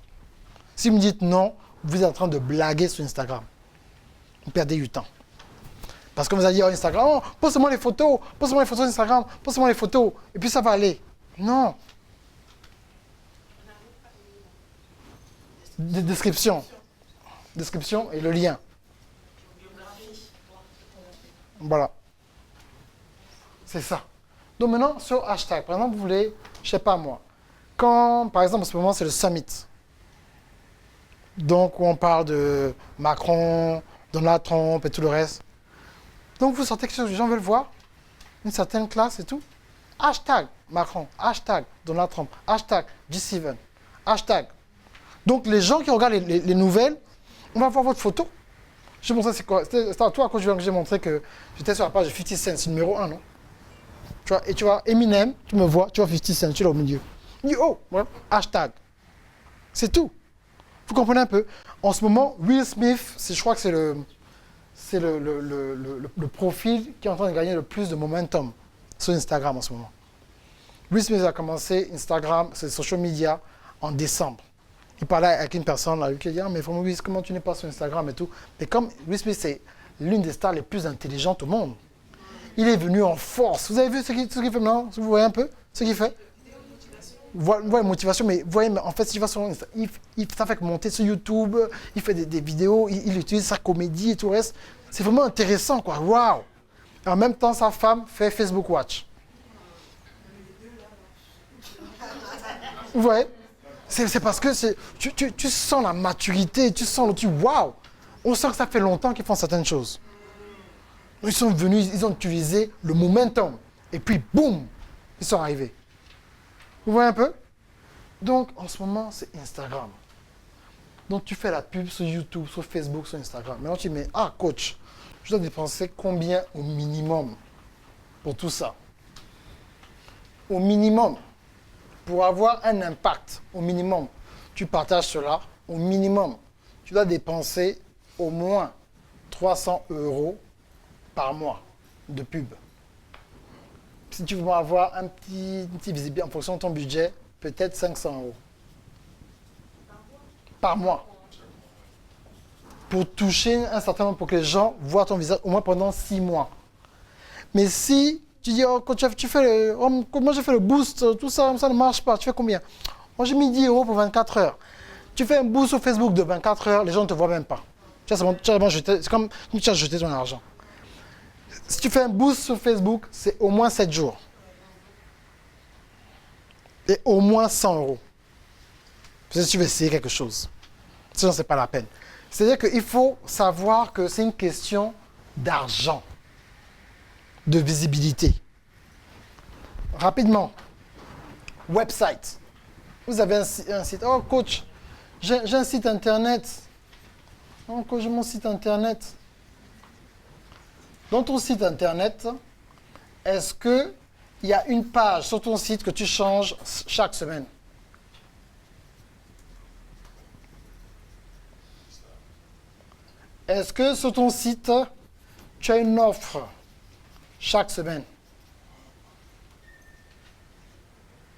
Si vous me dites non, vous êtes en train de blaguer sur Instagram. Vous perdez du temps. Parce que vous allez dire Instagram, oh, poste-moi les photos d'Instagram, poste-moi les photos, et puis ça va aller. Non. Description. Description et le lien. Voilà. C'est ça. Donc maintenant, sur hashtag, par exemple, vous voulez, je ne sais pas moi, quand, par exemple, en ce moment, c'est le summit. Donc, où on parle de Macron, Donald Trump et tout le reste. Donc, vous sentez que les gens veulent voir une certaine classe et tout. Hashtag Macron, hashtag Donald Trump, hashtag G7, hashtag. Donc, les gens qui regardent les nouvelles, on va voir votre photo. Je vais montrer c'est quoi. C'était à toi que j'ai montré que j'étais sur la page de 50 Cent, c'est numéro 1, non? Tu vois, et tu vois Eminem, tu me vois, tu vois 50 Cent, tu es là au milieu. Je dis, oh, voilà, hashtag. C'est tout. Vous comprenez un peu? En ce moment, Will Smith, je crois que c'est le profil qui est en train de gagner le plus de momentum sur Instagram en ce moment. Will Smith a commencé Instagram, c'est social media, en décembre. Il parlait avec une personne là, qui a dit, ah, mais vraiment, Will, comment tu n'es pas sur Instagram et tout. Mais comme Will Smith, c'est l'une des stars les plus intelligentes au monde, il est venu en force. Vous avez vu ce qu'il fait maintenant? Vous voyez un peu ce qu'il fait? Vous voyez motivation, mais vous voyez, en fait, si tu vas sur Instagram, ça fait monter sur YouTube, il fait des vidéos, il utilise sa comédie et tout le reste. C'est vraiment intéressant, quoi. Waouh! En même temps, sa femme fait Facebook Watch. Vous voyez? C'est parce que tu sens la maturité, tu sens le truc, waouh! On sent que ça fait longtemps qu'ils font certaines choses. Ils sont venus, ils ont utilisé le momentum. Et puis, boum, ils sont arrivés. Vous voyez un peu? Donc, en ce moment, c'est Instagram. Donc, tu fais la pub sur YouTube, sur Facebook, sur Instagram. Maintenant, tu mets, ah, coach, je dois dépenser combien au minimum pour tout ça? Au minimum. Pour avoir un impact, au minimum, tu partages cela, au minimum, tu dois dépenser au moins 300 € par mois de pub. Si tu veux avoir une petite visibilité en fonction de ton budget, peut-être 500 €. Par mois. Pour toucher un certain nombre, pour que les gens voient ton visage au moins pendant 6 mois. Mais si tu dis, oh, quand tu fais comment j'ai fait le boost, tout ça, ça ne marche pas, tu fais combien? Moi j'ai mis 10 € pour 24 heures. Tu fais un boost sur Facebook de 24 heures, les gens ne te voient même pas. C'est comme tu as jeté ton argent. Si tu fais un boost sur Facebook, c'est au moins 7 jours. Et au moins 100 €. Peut-être que tu veux essayer quelque chose. Sinon, ce n'est pas la peine. C'est-à-dire qu'il faut savoir que c'est une question d'argent, de visibilité. Rapidement, website. Vous avez un site. Oh, coach, j'ai un site internet. Oh, coach, j'ai mon site internet. Dans ton site internet, est-ce qu'il y a une page sur ton site que tu changes chaque semaine? Est-ce que sur ton site, tu as une offre chaque semaine?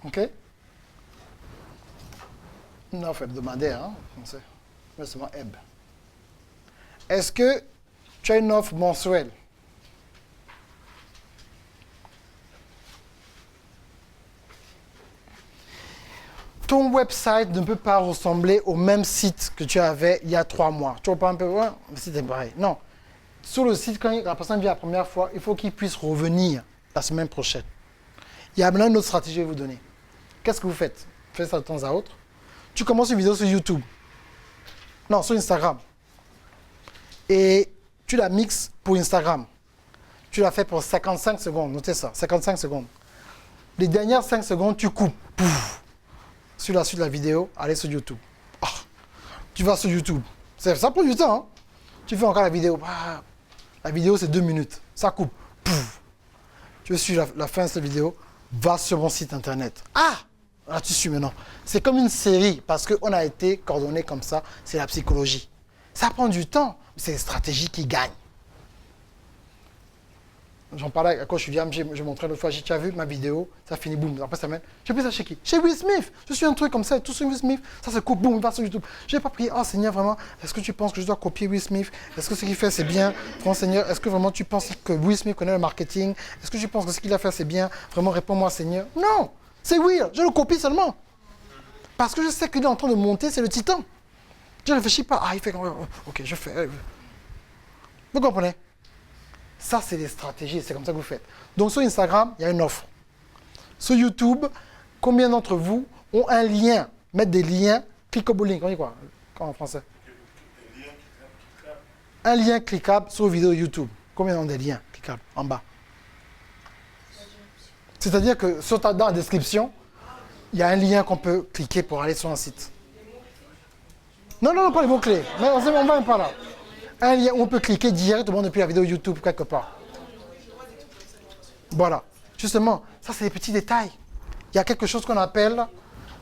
OK? Une offre hebdomadaire, hein, en français. Mais c'est heb. Est-ce que tu as une offre mensuelle? Ton website ne peut pas ressembler au même site que tu avais il y a 3 mois. Tu vois pas un peu, ouais, le site est pareil. Non. Sur le site, quand la personne vient la première fois, il faut qu'il puisse revenir la semaine prochaine. Il y a maintenant une autre stratégie à vous donner. Qu'est-ce que vous faites? Faites ça de temps à autre. Tu commences une vidéo sur YouTube. Non, sur Instagram. Et tu la mixes pour Instagram. Tu la fais pour 55 secondes. Notez ça, 55 secondes. Les dernières 5 secondes, tu coupes. Pouf. Sur la suite de la vidéo, allez sur YouTube. Oh. Tu vas sur YouTube. Ça prend du temps. Hein? Tu fais encore la vidéo. Ah. La vidéo, c'est 2 minutes. Ça coupe. Pouf. Tu veux suivre la fin de cette vidéo, va sur mon site internet. Ah! Là, tu suis maintenant. C'est comme une série parce qu'on a été coordonné comme ça. C'est la psychologie. Ça prend du temps. C'est une stratégie qui gagne. J'en parlais à coach William, je montrais l'autre fois, tu as vu ma vidéo, ça finit, boum, après ça mène. J'ai pris ça chez qui? Chez Will Smith. Je suis un truc comme ça, tout sur Will Smith, ça se coupe, boum, il va sur YouTube. Je n'ai pas prié, oh Seigneur, vraiment, est-ce que tu penses que je dois copier Will Smith? Est-ce que ce qu'il fait c'est bien? Vraiment Seigneur, est-ce que vraiment tu penses que Will Smith connaît le marketing? Est-ce que tu penses que ce qu'il a fait c'est bien? Vraiment réponds-moi Seigneur. Non, c'est Will, je le copie seulement. Parce que je sais qu'il est en train de monter, c'est le titan. Je ne réfléchis pas, ah il fait comme, ok, je fais. Vous comprenez? Ça, c'est des stratégies, c'est comme ça que vous faites. Donc, sur Instagram, il y a une offre. Sur YouTube, combien d'entre vous ont un lien, mettre des liens, clickable, on dit quoi en français? Un lien cliquable sur une vidéo YouTube. Combien ont des liens cliquables en bas? C'est-à-dire que dans la description, il y a un lien qu'on peut cliquer pour aller sur un site. Non, pas les mots-clés. Mais on ne va même pas là. Un lien où on peut cliquer directement depuis la vidéo YouTube quelque part. Voilà. Justement, ça c'est des petits détails. Il y a quelque chose qu'on appelle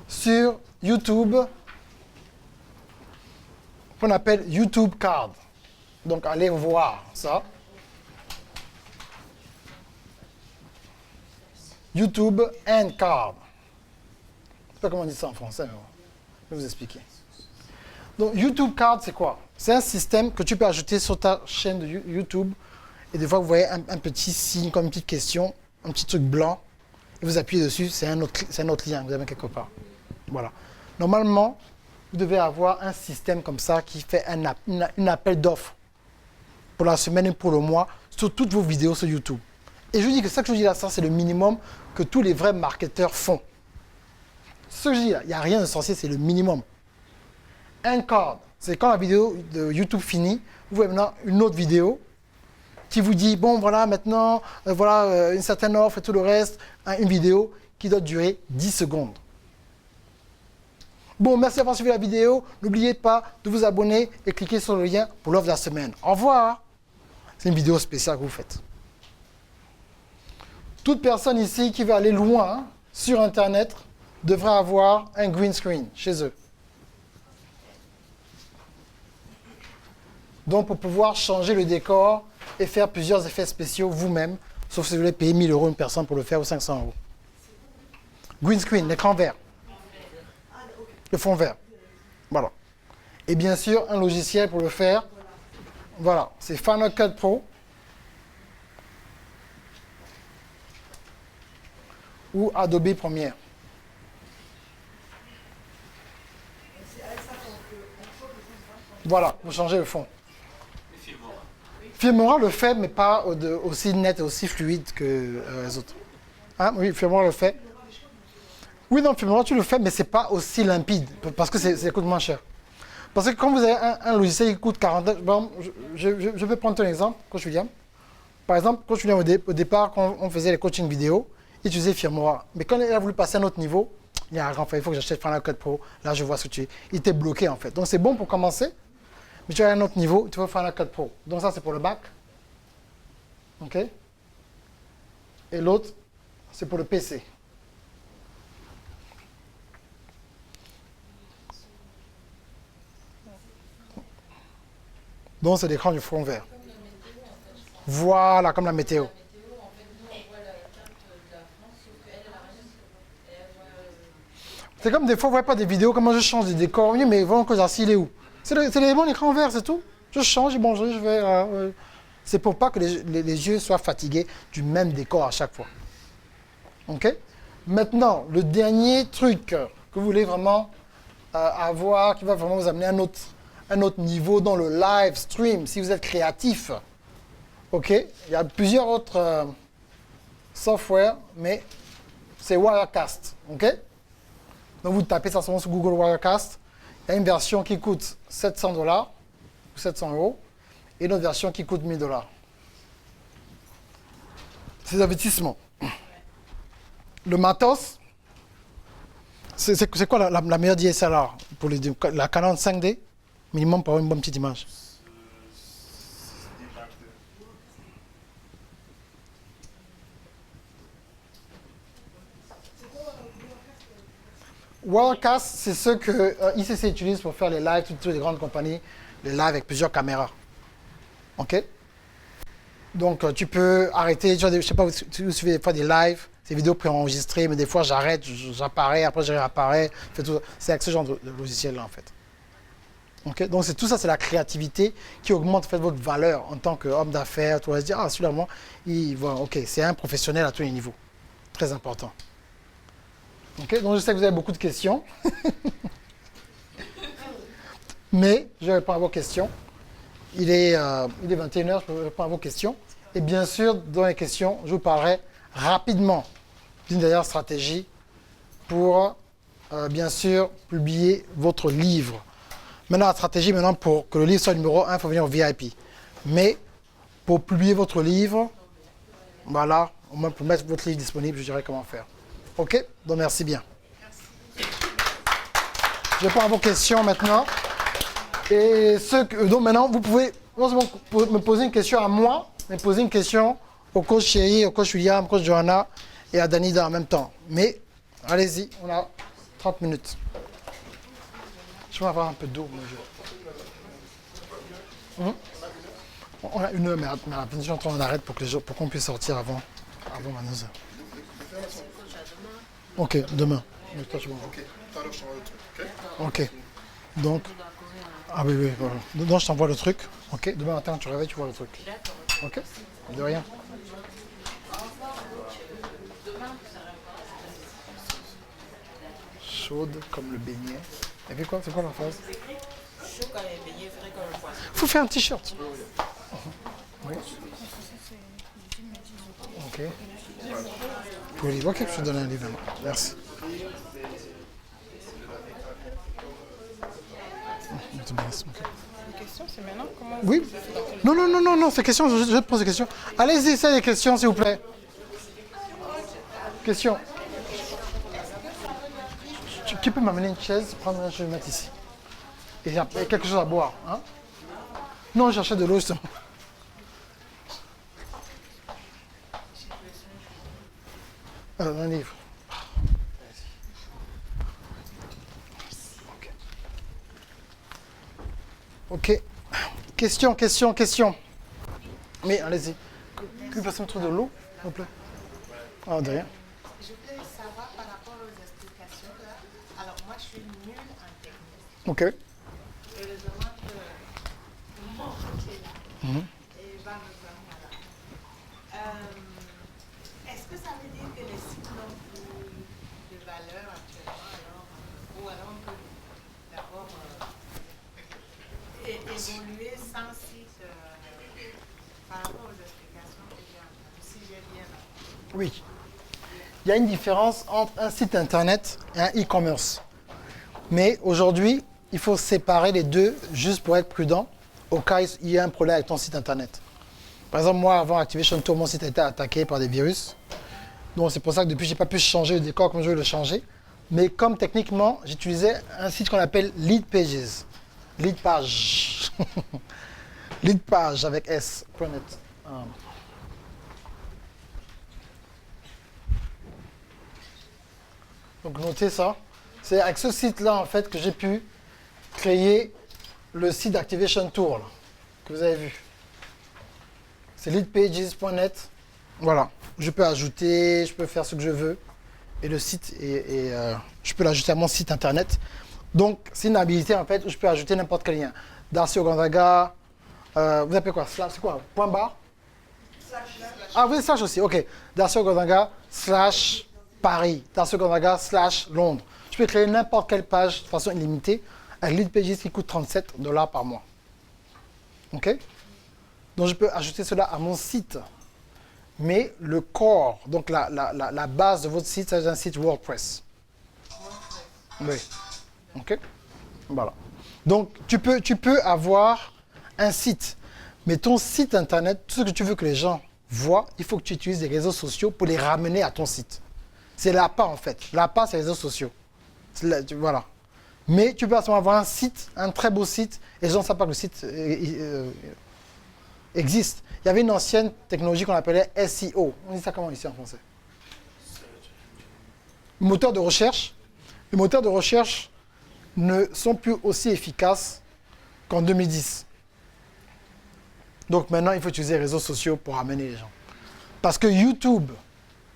sur YouTube, qu'on appelle YouTube Card. Donc allez voir ça. YouTube and Card. Je ne sais pas comment on dit ça en français, mais je vais vous expliquer. Donc YouTube Card, c'est quoi? C'est un système que tu peux ajouter sur ta chaîne de YouTube. Et des fois, vous voyez un petit signe, comme une petite question, un petit truc blanc. Et vous appuyez dessus, c'est un autre lien, vous avez quelque part. Voilà. Normalement, vous devez avoir un système comme ça qui fait un appel d'offres pour la semaine et pour le mois sur toutes vos vidéos sur YouTube. Et je vous dis que ça que je vous dis là, ça c'est le minimum que tous les vrais marketeurs font. Ce que je dis là, il n'y a rien de sorcier, c'est le minimum. Un card, c'est quand la vidéo de YouTube finit, vous voyez maintenant une autre vidéo qui vous dit, bon voilà, maintenant, voilà une certaine offre et tout le reste, une vidéo qui doit durer 10 secondes. Bon, merci d'avoir suivi la vidéo. N'oubliez pas de vous abonner et cliquer sur le lien pour l'offre de la semaine. Au revoir. C'est une vidéo spéciale que vous faites. Toute personne ici qui veut aller loin sur Internet devrait avoir un green screen chez eux. Donc, pour pouvoir changer le décor et faire plusieurs effets spéciaux vous-même, sauf si vous voulez payer 1000 € une personne pour le faire ou 500 €. Green screen, l'écran vert. Le fond vert. Voilà. Et bien sûr, un logiciel pour le faire. Voilà, c'est Final Cut Pro. Ou Adobe Premiere. Voilà, vous changez le fond. Filmora le fait, mais pas aussi net et aussi fluide que les autres. Hein? Oui, Filmora le fait. Oui, non, Filmora, tu le fais, mais ce n'est pas aussi limpide, parce que ça coûte moins cher. Parce que quand vous avez un logiciel qui coûte 40... Bon, je vais prendre ton exemple, Coach William. Par exemple, Coach William, au départ, quand on faisait les coachings vidéo, il utilisait Filmora. Mais quand il a voulu passer à un autre niveau, il a dit, enfin, il faut que j'achète Final Cut Pro. Là, je vois ce que tu es. Il était bloqué, en fait. Donc, c'est bon pour commencer. Mais tu as un autre niveau, tu vas faire Final Cut Pro. Donc ça, c'est pour le bac. OK? Et l'autre, c'est pour le PC. Donc, c'est l'écran du fond vert. Voilà, comme la météo. C'est comme des fois, vous ne voyez pas des vidéos, comment je change des décors. Oui, mais vraiment, il est où? C'est l'élément d'écran vert, c'est tout. Je change, bon, je vais... C'est pour pas que les yeux soient fatigués du même décor à chaque fois. OK? Maintenant, le dernier truc que vous voulez vraiment avoir, qui va vraiment vous amener à un autre niveau dans le live stream, si vous êtes créatif. OK? Il y a plusieurs autres software, mais c'est Wirecast. OK? Donc vous tapez ça sur Google Wirecast. Il y a une version qui coûte $700 ou 700 € et une autre version qui coûte $1000. C'est des investissements. Le matos, c'est quoi la meilleure DSLR pour la Canon 5D minimum pour avoir une bonne petite image? Wirecast, c'est ce que ICC utilise pour faire les lives, toutes les grandes compagnies, les lives avec plusieurs caméras. OK? Donc, tu peux arrêter, je ne sais pas, si vous suivez des fois des lives, ces vidéos préenregistrées, mais des fois j'arrête, j'apparais, après je réapparais. C'est avec ce genre de logiciel-là, en fait. OK? Donc, tout ça, c'est la créativité qui augmente en fait, votre valeur en tant qu'homme d'affaires. Tu vas se dire, ah, celui-là, moi, OK, c'est un professionnel à tous les niveaux. Très important. OK? Donc, je sais que vous avez beaucoup de questions. Mais je vais répondre à vos questions. Il est 21h, je peux répondre à vos questions. Et bien sûr, dans les questions, je vous parlerai rapidement d'une dernière stratégie pour, bien sûr, publier votre livre. Maintenant, la stratégie, pour que le livre soit numéro 1, il faut venir au VIP. Mais pour publier votre livre, voilà, au moins pour mettre votre livre disponible, je dirais comment faire. OK? Donc, merci bien. Je réponds à vos questions maintenant. Et donc maintenant, vous pouvez non seulement me poser une question à moi, mais poser une question au coach Chéri, au coach William, au coach Johanna et à Danida en même temps. Mais allez-y, on a 30 minutes. Je vais avoir un peu d'eau. On a 1 heure, mais attention, on arrête pour qu'on puisse sortir avant 22h. Ok, demain. Ok, tout à l'heure je t'envoie le truc. Ok. Donc. Ah oui, voilà. Donc je t'envoie le truc. Ok, demain matin tu réveilles, tu vois le truc. Ok, de rien. Chaude comme le beignet. Et puis quoi, c'est quoi la phrase? Chaud comme le beignet, frais comme le poisson. Faut faire un t-shirt. Oui. Ok. Ok, je te donne un livre. Merci. Une question, c'est maintenant comment Oui. Non, c'est question, je te pose des questions. Allez-y, c'est des questions, s'il vous plaît. Question. Tu peux m'amener une chaise, je vais me mettre ici. Et quelque chose à boire. Hein? Non, je cherchais de l'eau, justement. Un livre. Ok. Question. Mais allez-y. Que vous passez me trouver de l'eau, s'il vous plaît? Ah, de rien. Je voulais savoir par rapport aux explications là. Alors moi je suis nulle en technique. Ok. Et je demande mon coach est là et va me faire là. Est-ce que ça veut dire que les sites n'ont plus de valeur actuellement alors, ou alors on peut d'abord évoluer sans site par rapport aux explications que j'ai entendues, si j'ai bien entendu. Oui. Il y a une différence entre un site internet et un e-commerce. Mais aujourd'hui, il faut séparer les deux juste pour être prudent au cas où il y a un problème avec ton site internet. Par exemple, moi, avant Activation Tour, mon site a été attaqué par des virus. Donc c'est pour ça que depuis, je n'ai pas pu changer le décor comme je veux le changer. Mais comme techniquement, j'utilisais un site qu'on appelle Lead Pages. Lead Page. Lead Page avec S. Donc notez ça. C'est avec ce site-là en fait que j'ai pu créer le site d'Activation Tour là, que vous avez vu. C'est leadpages.net. Voilà. Je peux ajouter, je peux faire ce que je veux. Et le site, je peux l'ajouter à mon site internet. Donc c'est une habilité en fait où je peux ajouter n'importe quel lien. Darcy Ogandaga, vous appelez quoi? C'est quoi? Point barre? Ah, vous avez slash aussi, ok. Darcy Ogandaga / Paris, Darcy Ogandaga / Londres. Je peux créer n'importe quelle page de façon illimitée avec Lead Pages qui coûte $37 par mois. Ok? Donc je peux ajouter cela à mon site. mais le corps, donc la base de votre site, c'est un site WordPress. Oui. OK? Voilà. Donc, tu peux avoir un site, mais ton site internet, tout ce que tu veux que les gens voient, il faut que tu utilises les réseaux sociaux pour les ramener à ton site. C'est l'APA en fait. L'APA, c'est les réseaux sociaux. Voilà. Mais tu peux à ce moment avoir un site, un très beau site, et les gens ne savent pas que le site existe. Il y avait une ancienne technologie qu'on appelait SEO. On dit ça comment ici en français? Le moteur de recherche. Les moteurs de recherche ne sont plus aussi efficaces qu'en 2010. Donc maintenant, il faut utiliser les réseaux sociaux pour amener les gens. Parce que YouTube,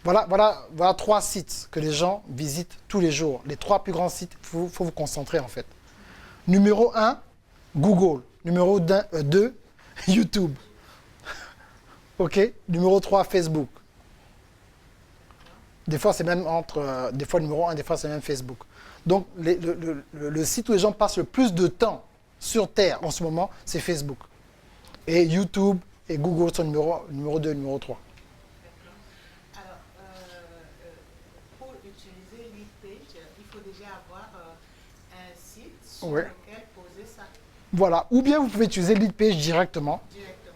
voilà 3 sites que les gens visitent tous les jours. Les 3 plus grands sites, il faut vous concentrer en fait. Numéro 1, Google. Numéro 2, YouTube. OK? Numéro 3, Facebook. Des fois, c'est même des fois numéro 1, des fois, c'est même Facebook. Donc, le site où les gens passent le plus de temps sur Terre en ce moment, c'est Facebook. Et YouTube et Google sont numéro 2, numéro 3. Alors, pour utiliser lead page, il faut déjà avoir un site sur lequel poser ça. Voilà. Ou bien vous pouvez utiliser lead page directement.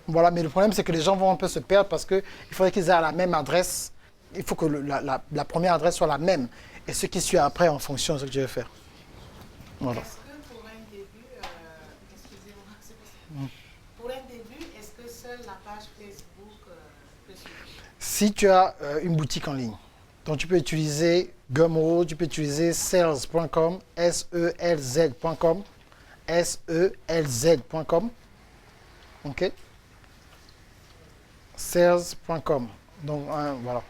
Voilà. Mais le problème, c'est que les gens vont un peu se perdre parce qu'il faudrait qu'ils aient la même adresse. Il faut que la première adresse soit la même. Et ce qui suit après en fonction de ce que tu veux faire. Voilà. Est-ce que pour un début, excusez-moi, c'est possible. Pour un début, est-ce que seule la page Facebook peut suffire? Si tu as une boutique en ligne, donc tu peux utiliser Gumroad, tu peux utiliser sales.com, selz.com, selz.com, OK? Sales.com. Donc voilà.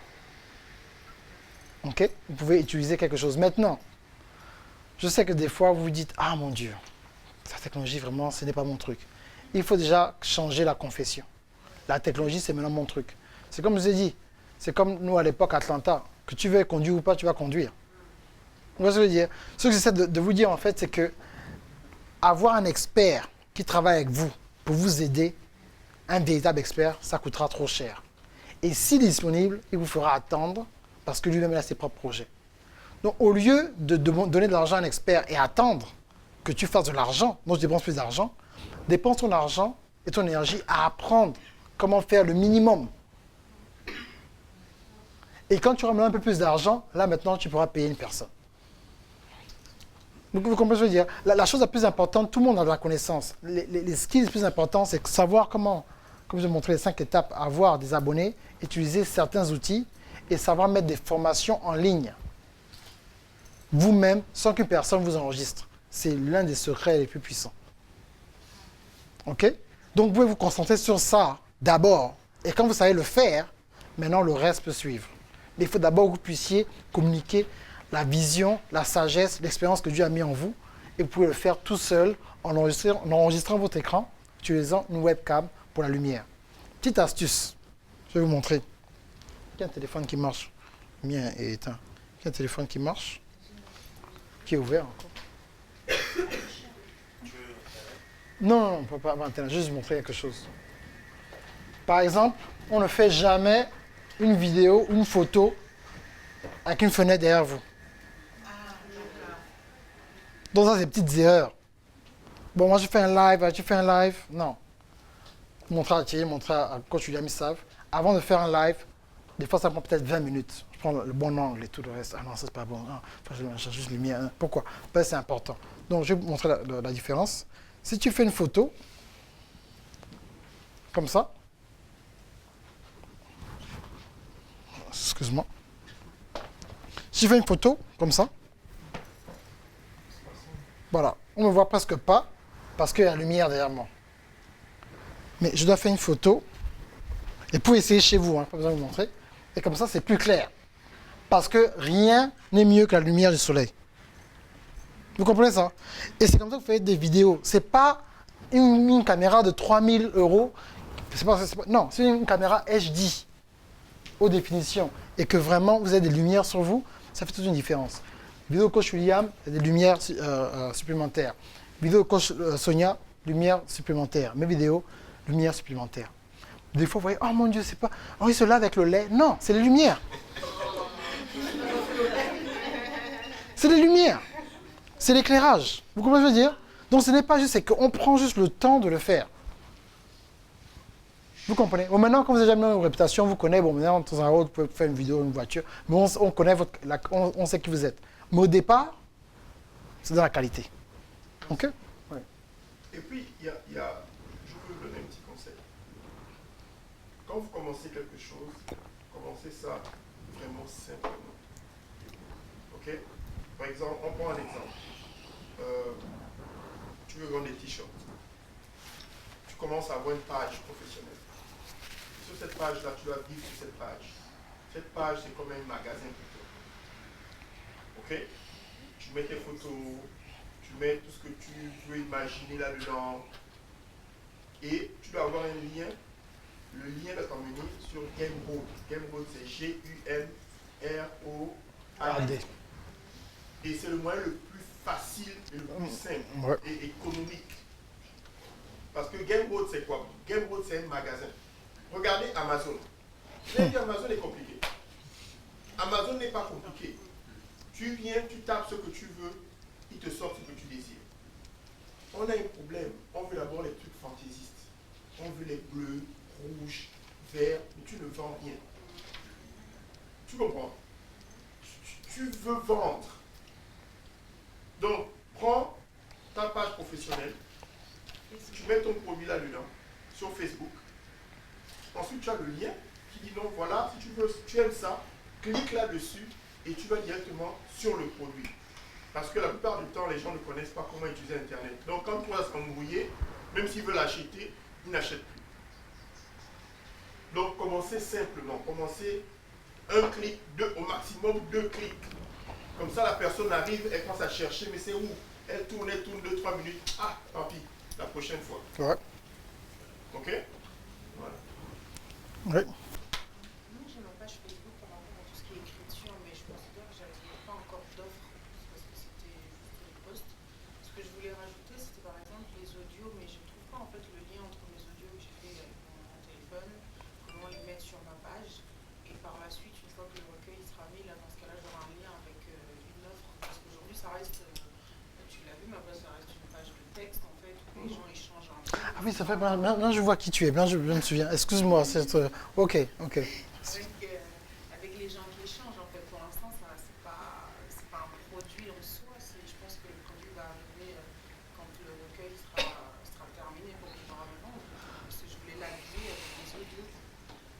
OK? Vous pouvez utiliser quelque chose. Maintenant, je sais que des fois, vous vous dites « Ah, mon Dieu, cette technologie, vraiment, ce n'est pas mon truc. » Il faut déjà changer la confession. La technologie, c'est maintenant mon truc. C'est comme je vous ai dit, c'est comme nous à l'époque à Atlanta. Que tu veux conduire ou pas, tu vas conduire. Vous voyez ce que je veux dire? Ce que j'essaie de vous dire, en fait, c'est que avoir un expert qui travaille avec vous pour vous aider, un véritable expert, ça coûtera trop cher. Et s'il est disponible, il vous fera attendre parce que lui-même a ses propres projets. Donc, au lieu de donner de l'argent à un expert et attendre que tu fasses de l'argent, donc tu dépenses plus d'argent, dépense ton argent et ton énergie à apprendre comment faire le minimum. Et quand tu auras un peu plus d'argent, là maintenant, tu pourras payer une personne. Donc, vous comprenez ce que je veux dire? La chose la plus importante, tout le monde a de la connaissance. Les skills les plus importants, c'est savoir comment, comme je vous ai montré les 5 étapes, avoir des abonnés, utiliser certains outils et savoir mettre des formations en ligne. Vous-même, sans qu'une personne vous enregistre. C'est l'un des secrets les plus puissants. OK? Donc, vous pouvez vous concentrer sur ça d'abord. Et quand vous savez le faire, maintenant, le reste peut suivre. Mais il faut d'abord que vous puissiez communiquer la vision, la sagesse, l'expérience que Dieu a mis en vous. Et vous pouvez le faire tout seul en enregistrant votre écran, en utilisant une webcam pour la lumière. Petite astuce, je vais vous montrer. Il y a un téléphone qui marche. Le mien est éteint. Il y a un téléphone qui marche, qui est ouvert encore. Non, on ne peut pas avoir Internet, juste vous montrer quelque chose. Par exemple, on ne fait jamais une vidéo ou une photo avec une fenêtre derrière vous. Donc ça, c'est des petites erreurs. Bon, moi, je fais un live, tu fais un live. Non. Montrer à Thierry, montrer à coach William, ils savent. Avant de faire un live, des fois, ça prend peut-être 20 minutes. Je prends le bon angle et tout le reste. Ah non, ça, c'est pas bon. Ah, je cherche juste lumière. Pourquoi? Ben, c'est important. Donc, je vais vous montrer la différence. Si tu fais une photo, comme ça, excuse-moi. Si je fais une photo, comme ça, voilà, on ne me voit presque pas parce qu'il y a la lumière derrière moi. Mais je dois faire une photo, et pour essayer chez vous, pas besoin de vous montrer, et comme ça c'est plus clair. Parce que rien n'est mieux que la lumière du soleil. Vous comprenez ça? Et c'est comme ça que vous faites des vidéos. Ce n'est pas une caméra de 3000 €. Non, c'est une caméra HD, haute définition. Et que vraiment vous avez des lumières sur vous, ça fait toute une différence. Vidéo coach William, il y a des lumières supplémentaires. Vidéo coach Sonia, lumière supplémentaire. Mes vidéos, lumière supplémentaire. Des fois, vous voyez, oh mon Dieu, c'est pas... Oh, il se lave avec le lait. Non, c'est les lumières. C'est les lumières. C'est l'éclairage. Vous comprenez ce que je veux dire? Donc ce n'est pas juste, c'est qu'on prend juste le temps de le faire. Vous comprenez? Bon, maintenant, quand vous avez jamais une réputation, vous connaissez, bon, maintenant, de temps en temps, vous pouvez faire une vidéo, une voiture, mais on connaît on sait qui vous êtes. Mais au départ, c'est dans la qualité. OK? Ouais. Et puis, je peux vous donner un petit conseil. Quand vous commencez quelque chose, commencez ça vraiment simplement. OK? Par exemple, on prend un exemple. Tu veux vendre des t-shirts. Tu commences à avoir une page professionnelle. Sur cette page-là, tu dois vivre sur cette page. Cette page, c'est comme un magasin pour toi. OK? Tu mets tes photos, tu mets tout ce que tu veux imaginer là-dedans. Et tu dois avoir un lien. Le lien va t'emmener sur Gumroad. Gumroad, c'est G-U-M-R-O-A-D. Et c'est le moyen le plus facile et le plus simple et économique. Parce que Gumroad, c'est quoi? Gumroad, c'est un magasin. Regardez Amazon. Vous avez dit Amazon est compliqué. Amazon n'est pas compliqué. Tu viens, tu tapes ce que tu veux, il te sort ce que tu désires. On a un problème. On veut d'abord les trucs fantaisistes. On veut les bleus, rouges, verts, mais tu ne vends rien. Tu comprends? Tu veux vendre. Donc, prends ta page professionnelle, tu mets ton produit là-dedans, sur Facebook. Ensuite, tu as le lien qui dit non, voilà, si tu aimes ça, clique là-dessus et tu vas directement sur le produit. Parce que la plupart du temps, les gens ne connaissent pas comment utiliser Internet. Donc, quand tu vas s'embrouiller, même s'ils veulent acheter, ils n'achètent plus. Donc, commencez simplement. Commencez un clic, au maximum 2 clics. Comme ça, la personne arrive, elle commence à chercher, mais c'est où? Elle tourne 2-3 minutes. Ah, tant pis, la prochaine fois. Ouais. OK? Voilà. Oui. Moi, j'ai ma page Facebook par rapport à tout ce qui est écriture, mais je considère que je n'avais pas encore d'offres parce que c'était juste des posts. Ce que je voulais rajouter, c'était par exemple les audios, mais je ne trouve pas en fait le lien entre mes audios que j'ai fait avec mon téléphone, comment les mettre sur ma page. Et par la suite, une fois que le recueil sera mis, là, dans ce cas-là, j'aurai un lien avec une offre. Parce qu'aujourd'hui, ça reste, tu l'as vu, ma page, ça reste une page de texte en fait, où les gens échangent un peu. Ah oui, ça fait... Maintenant, je vois qui tu es. Maintenant, je me souviens. Excuse-moi. OK. Avec les gens qui échangent, en fait, pour l'instant, c'est pas un produit en soi. Je pense que le produit va arriver quand le recueil sera terminé pour pouvoir le vendre. Parce que je voulais l'allier avec les audios.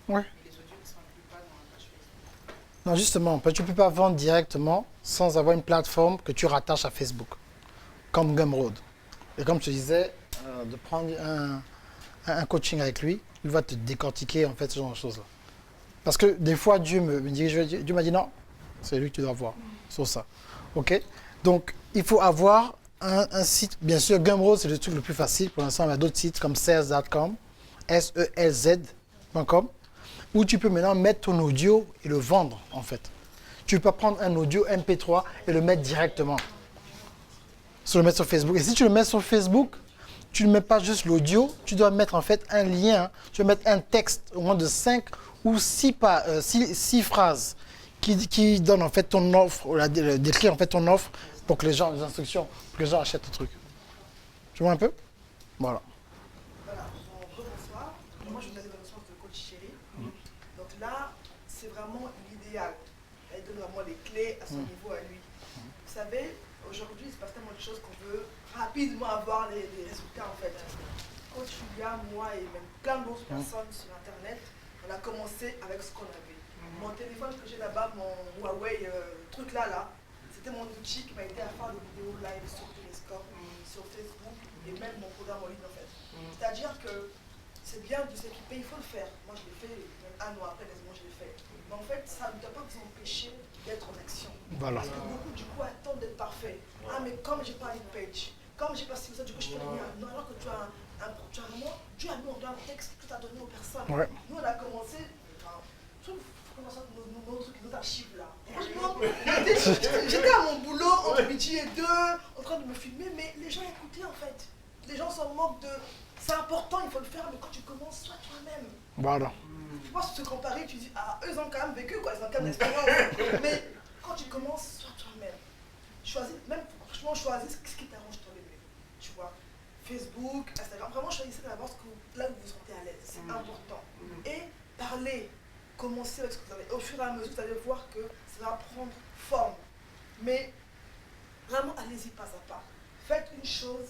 Ouais. Mais les audios ne s'incluent pas dans la page Facebook. Non, justement, tu ne peux pas vendre directement sans avoir une plateforme que tu rattaches à Facebook, comme Gumroad. Et comme je te disais, de prendre un coaching avec lui, il va te décortiquer en fait ce genre de choses-là. Parce que des fois, Dieu m'a dit non, c'est lui que tu dois voir sur ça. OK? Donc, il faut avoir un site. Bien sûr, Gumroad, c'est le truc le plus facile. Pour l'instant, il y a d'autres sites comme Selz.com, selz.com, où tu peux maintenant mettre ton audio et le vendre, en fait. Tu peux prendre un audio MP3 et le mettre directement. Le mettre sur Facebook. Et si tu le mets sur Facebook, tu ne mets pas juste l'audio, tu dois mettre en fait un lien, tu dois mettre un texte au moins de 5 ou 6 phrases qui donnent en fait ton offre, décrire en fait ton offre pour que les gens, les instructions, pour que les gens achètent le truc. Tu vois un peu? Voilà. Voilà, bonsoir. Moi, je viens de l'annonce de coach Chéri. Donc là, c'est vraiment l'idéal. Elle donne vraiment les clés à son niveau à lui. Vous savez, aujourd'hui, il se passe tellement de choses qu'on veut rapidement avoir les résultats en fait. Coach Julia, moi et même plein d'autres personnes sur Internet, on a commencé avec ce qu'on avait. Mon téléphone que j'ai là-bas, mon Huawei truc là, c'était mon outil qui m'a aidé à faire des vidéos live sur Télescope, sur Facebook et même mon programme en ligne en fait. C'est-à-dire que c'est bien de s'équiper, il faut le faire. Moi je l'ai fait, même un an après quasiment je l'ai fait. Mais en fait, ça ne doit pas vous empêcher d'être en action. Voilà. Parce que beaucoup du coup attendent d'être parfait. Ah mais comme j'ai pas une page, comme j'ai pas si ça, du coup je peux rien. Non, alors que tu as Dieu a mis en un texte que tu as donné aux personnes. Ouais. Nous on a commencé, nos archives là. Franchement, j'étais à mon boulot entre midi et 2, en train de me filmer, mais les gens écoutaient en fait. Les gens s'en moquent de C'est important, il faut le faire, mais quand tu commences, sois toi-même. Voilà. Tu vois, se comparer, tu dis, ah, eux, ils ont quand même vécu, quoi, ils ont quand même l'expérience. Mais quand tu commences, sois toi-même. Choisis, même franchement, choisis ce qui t'arrange toi le mieux. Tu vois, Facebook, Instagram, vraiment choisissez d'abord là où vous vous sentez à l'aise. C'est important. Et parlez, commencez avec ce que vous avez. Au fur et à mesure, vous allez voir que ça va prendre forme. Mais vraiment, allez-y pas à pas. Faites une chose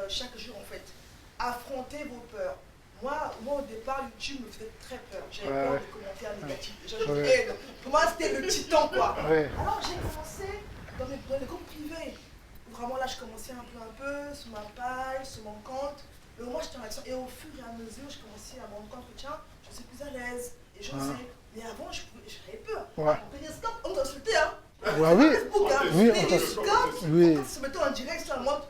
chaque jour, en fait. Affrontez vos peurs. Moi, au départ, YouTube me faisait très peur. J'avais peur des commentaires négatifs. Pour moi, c'était le titan, quoi. Alors, j'ai commencé dans les groupes privés. Vraiment, là, je commençais un peu, sur ma page, sur mon compte. Mais moi, j'étais en action. Et au fur et à mesure, je commençais à me rendre compte que, tiens, je suis plus à l'aise. Et je sais. Mais avant, j'avais peur. On périscope, on t'insultait, hein. Ouais, oui. Facebook, hein. Oui, Périscope, oui. on se mettait en direct sur la montre.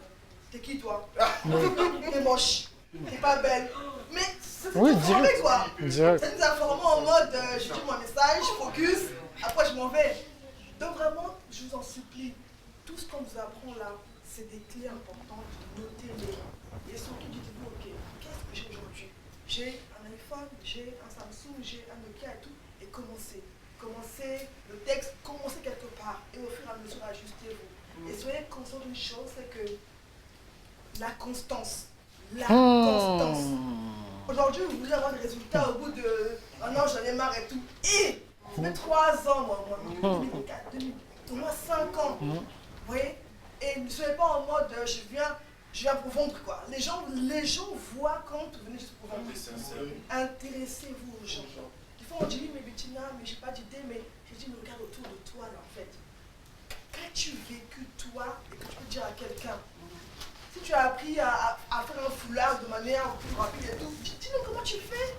T'es qui, toi? T'es moche. T'es pas belle. Mais c'est informé, quoi. Direct. C'est nous informé en mode, je dis mon message, focus, après je m'en vais. Donc vraiment, je vous en supplie, tout ce qu'on vous apprend là, c'est des clés importantes, notez-les. Et surtout, dites-vous, ok, qu'est-ce que j'ai aujourd'hui? J'ai un iPhone, j'ai un Samsung, j'ai un Nokia et tout. Et commencez. Commencez le texte, commencez quelque part. Et au fur et à mesure, ajustez-vous. Et soyez conscient d'une chose, c'est que la constance. La constance. Aujourd'hui, vous voulez avoir des résultats au bout de un an, j'en ai marre et tout. Et ça fait 3 ans, moi, 2004, 2000, au moins 5 ans. Vous voyez? Et ne soyez pas en mode je viens pour vendre, quoi. Les gens voient quand vous venez juste pour vendre. Intéressez-vous aux gens. Des fois, on dit oui, mais Bettina, mais j'ai pas d'idée, mais je dis, mais regarde autour de toi, là, en fait. Qu'as-tu vécu, toi, et que tu peux dire à quelqu'un? Si tu as appris à faire un foulard de manière plus rapide et tout, dis-nous comment tu fais.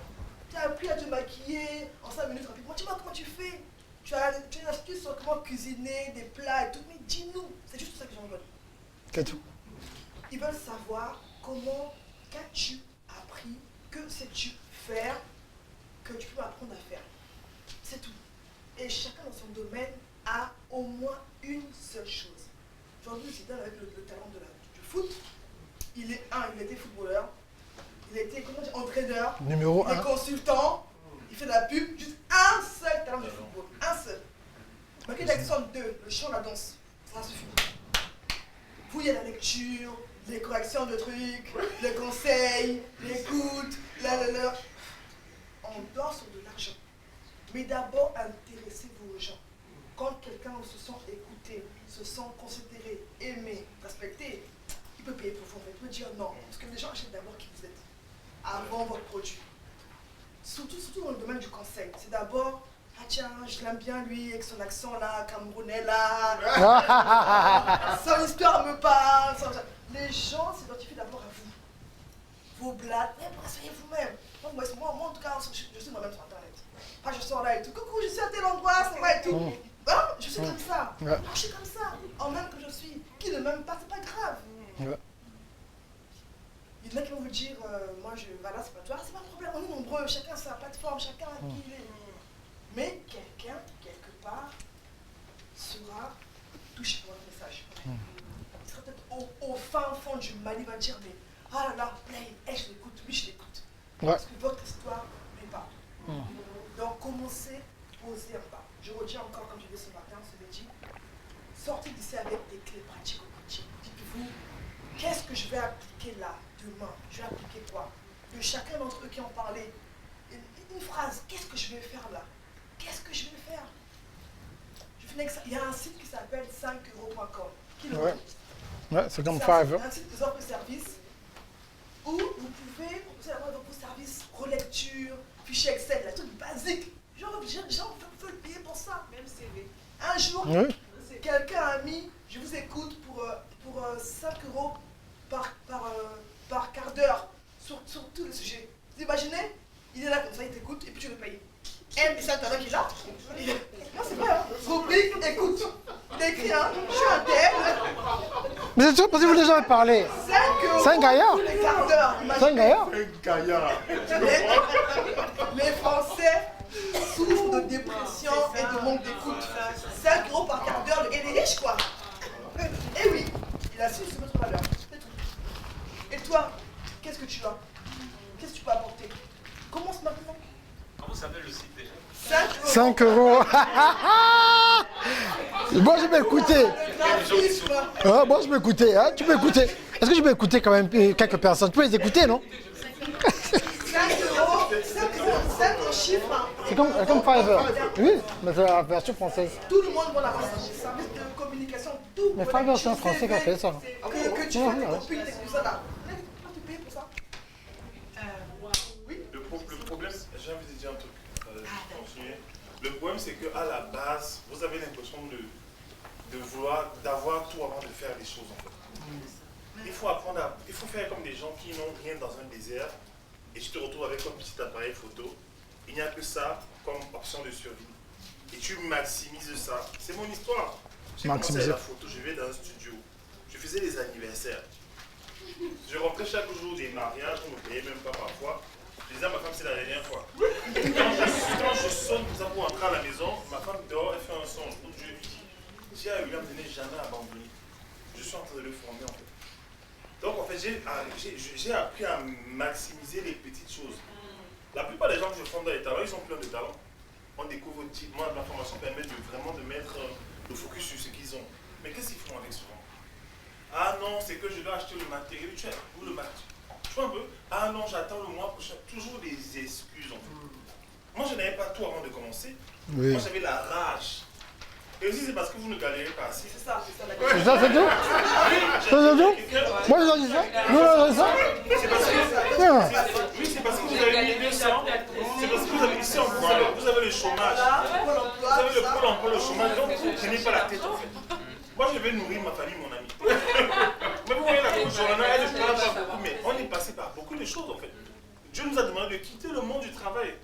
Tu as appris à te maquiller en 5 minutes rapidement, dis-moi comment tu fais. Tu as une astuce sur comment cuisiner des plats et tout, mais dis-nous. C'est juste ça que j'en veux. C'est tout. Ils veulent savoir comment, qu'as-tu appris, que sais-tu faire, que tu peux apprendre à faire. C'est tout. Et chacun dans son domaine a au moins une seule chose. Aujourd'hui, c'est avec le talent du foot. Il était footballeur, il était entraîneur, Numéro il est 1. consultant, il fait de la pub, juste un seul talent de football, un seul. Michael Jackson 2, le chant, la danse, ça suffit. Vous, il y a la lecture, les corrections de trucs, les conseils, l'écoute, on dort sur de l'argent. Mais d'abord, intéressez-vous aux gens. Quand quelqu'un se sent écouté, se sent considéré, aimé, respecté, il peut payer pour vous. Il peut dire non. Parce que les gens achètent d'abord qui vous êtes, avant votre produit. Surtout dans le domaine du conseil. C'est d'abord, ah tiens, je l'aime bien lui, avec son accent là, camerounais là. Son histoire me parle. Les gens s'identifient d'abord à vous. Vos blagues, mais soyez vous-même. Moi, en tout cas, je suis moi-même sur Internet. Enfin, je sors là et tout. Coucou, je suis à tel endroit, ça va et tout. Hein? Je suis comme ça. Je suis comme ça. En même que je suis. Qui ne m'aime pas, c'est pas grave. Il y en a qui vont vous dire, moi, voilà, c'est pas toi, c'est pas un problème. On est nombreux, chacun sa plateforme, chacun qui il est. Mais quelqu'un, quelque part, sera touché par votre message. Il sera peut-être au fin fond du Mali, il va dire, mais ah là là, Play, je l'écoute, lui je l'écoute. Parce que votre histoire lui parle. Donc commencez, posez un pas. Je redis encore, comme je disais ce matin, on se dit, sortez d'ici avec des clés pratiques au quotidien. Dites-vous, qu'est-ce que je vais appliquer là, demain? Je vais appliquer quoi? De chacun d'entre eux qui ont parlé, une phrase, qu'est-ce que je vais faire là? Qu'est-ce que je vais faire? Je finis avec ça. Il y a un site qui s'appelle 5euros.com. Qui le C'est comme Fiverr. Un site des offres et services où vous pouvez proposer avoir vos services, relecture, fichier Excel, la truc basique. Genre, les gens veulent payer pour ça. Même CV. Un jour, quelqu'un a mis, je vous écoute pour 5 euros par quart d'heure sur tous les sujets. Vous imaginez? Il est là comme ça, il t'écoute et puis tu le payes. Et ça, t'as qui est là. Non, c'est vrai, hein. Rubrique, écoute. Il a écrit, hein, je suis un tel. Mais c'est toujours possible que les gens aient parlé. 5 euros. 5 gaillards. Tous les quarts d'heure. 5 gaillards. Les Français souffrent de dépression et de manque d'écoute. 5 euros par quart d'heure, le gars il est riche, quoi. Et oui, il a su se mettre en valeur. C'est tout. Et toi, qu'est-ce que tu as? 5 euros. Moi, je vais écouter. Moi, je vais écouter. Hein? Tu peux écouter. Est-ce que je peux écouter quand même quelques personnes? Tu peux les écouter, non? 5 euros, 5 chiffres. C'est comme Fiverr. Oui, mais c'est la version française. Tout le monde va la faire. Service de communication, tout. Mais Fiverr, c'est un français qui a fait ça. Que tu fais des copies, tout ça là. Pourquoi tu payes pour ça? Le problème, j'ai envie de dire un truc. Continuer. Le problème, c'est qu'à la base, vous avez l'impression d'avoir tout avant de faire les choses en fait. Il faut apprendre il faut faire comme des gens qui n'ont rien dans un désert et tu te retrouves avec un petit appareil photo. Il n'y a que ça comme option de survie. Et tu maximises ça. C'est mon histoire. J'ai commencé avec la photo, je vais dans un studio. Je faisais des anniversaires. Je rentrais chaque jour des mariages, on ne me payait même pas parfois. Je disais à ma femme, c'est la dernière fois. Quand je sonne pour ça pour entrer à la maison, ma femme dehors, elle fait un son. Je lui dis, j'ai à William de ne jamais abandonner. Je suis en train de le former en fait. Donc en fait, j'ai appris à maximiser les petites choses. La plupart des gens que je forme dans les talents, ils sont pleins de talents. On découvre, moi, ma formation permet vraiment de mettre le focus sur ce qu'ils ont. Mais qu'est-ce qu'ils font avec souvent? Ah non, c'est que je dois acheter le matériel, ou le matériel. Tu vois un peu? Ah non, j'attends le mois prochain. Toujours des excuses en fait. Moi, je n'avais pas tout avant de commencer. Oui. Moi, j'avais la rage. Et aussi, c'est parce que vous ne galérez pas assez. C'est ça, c'est ça, c'est tout? C'est tout? Moi, j'ai dit ça? Nous, on a dit ça? C'est parce que... Oui, c'est parce que vous avez mis 200. C'est parce que vous avez ici, vous avez le chômage. Vous avez le pôle emploi, le chômage. Donc, vous ne prenez pas la tête en fait. Moi, je vais nourrir ma famille, mon ami. Mais vous voyez, la coach Johanna, elle ne parle pas beaucoup, mais on est passé par beaucoup de choses en fait. Dieu nous a demandé de quitter le monde du travail.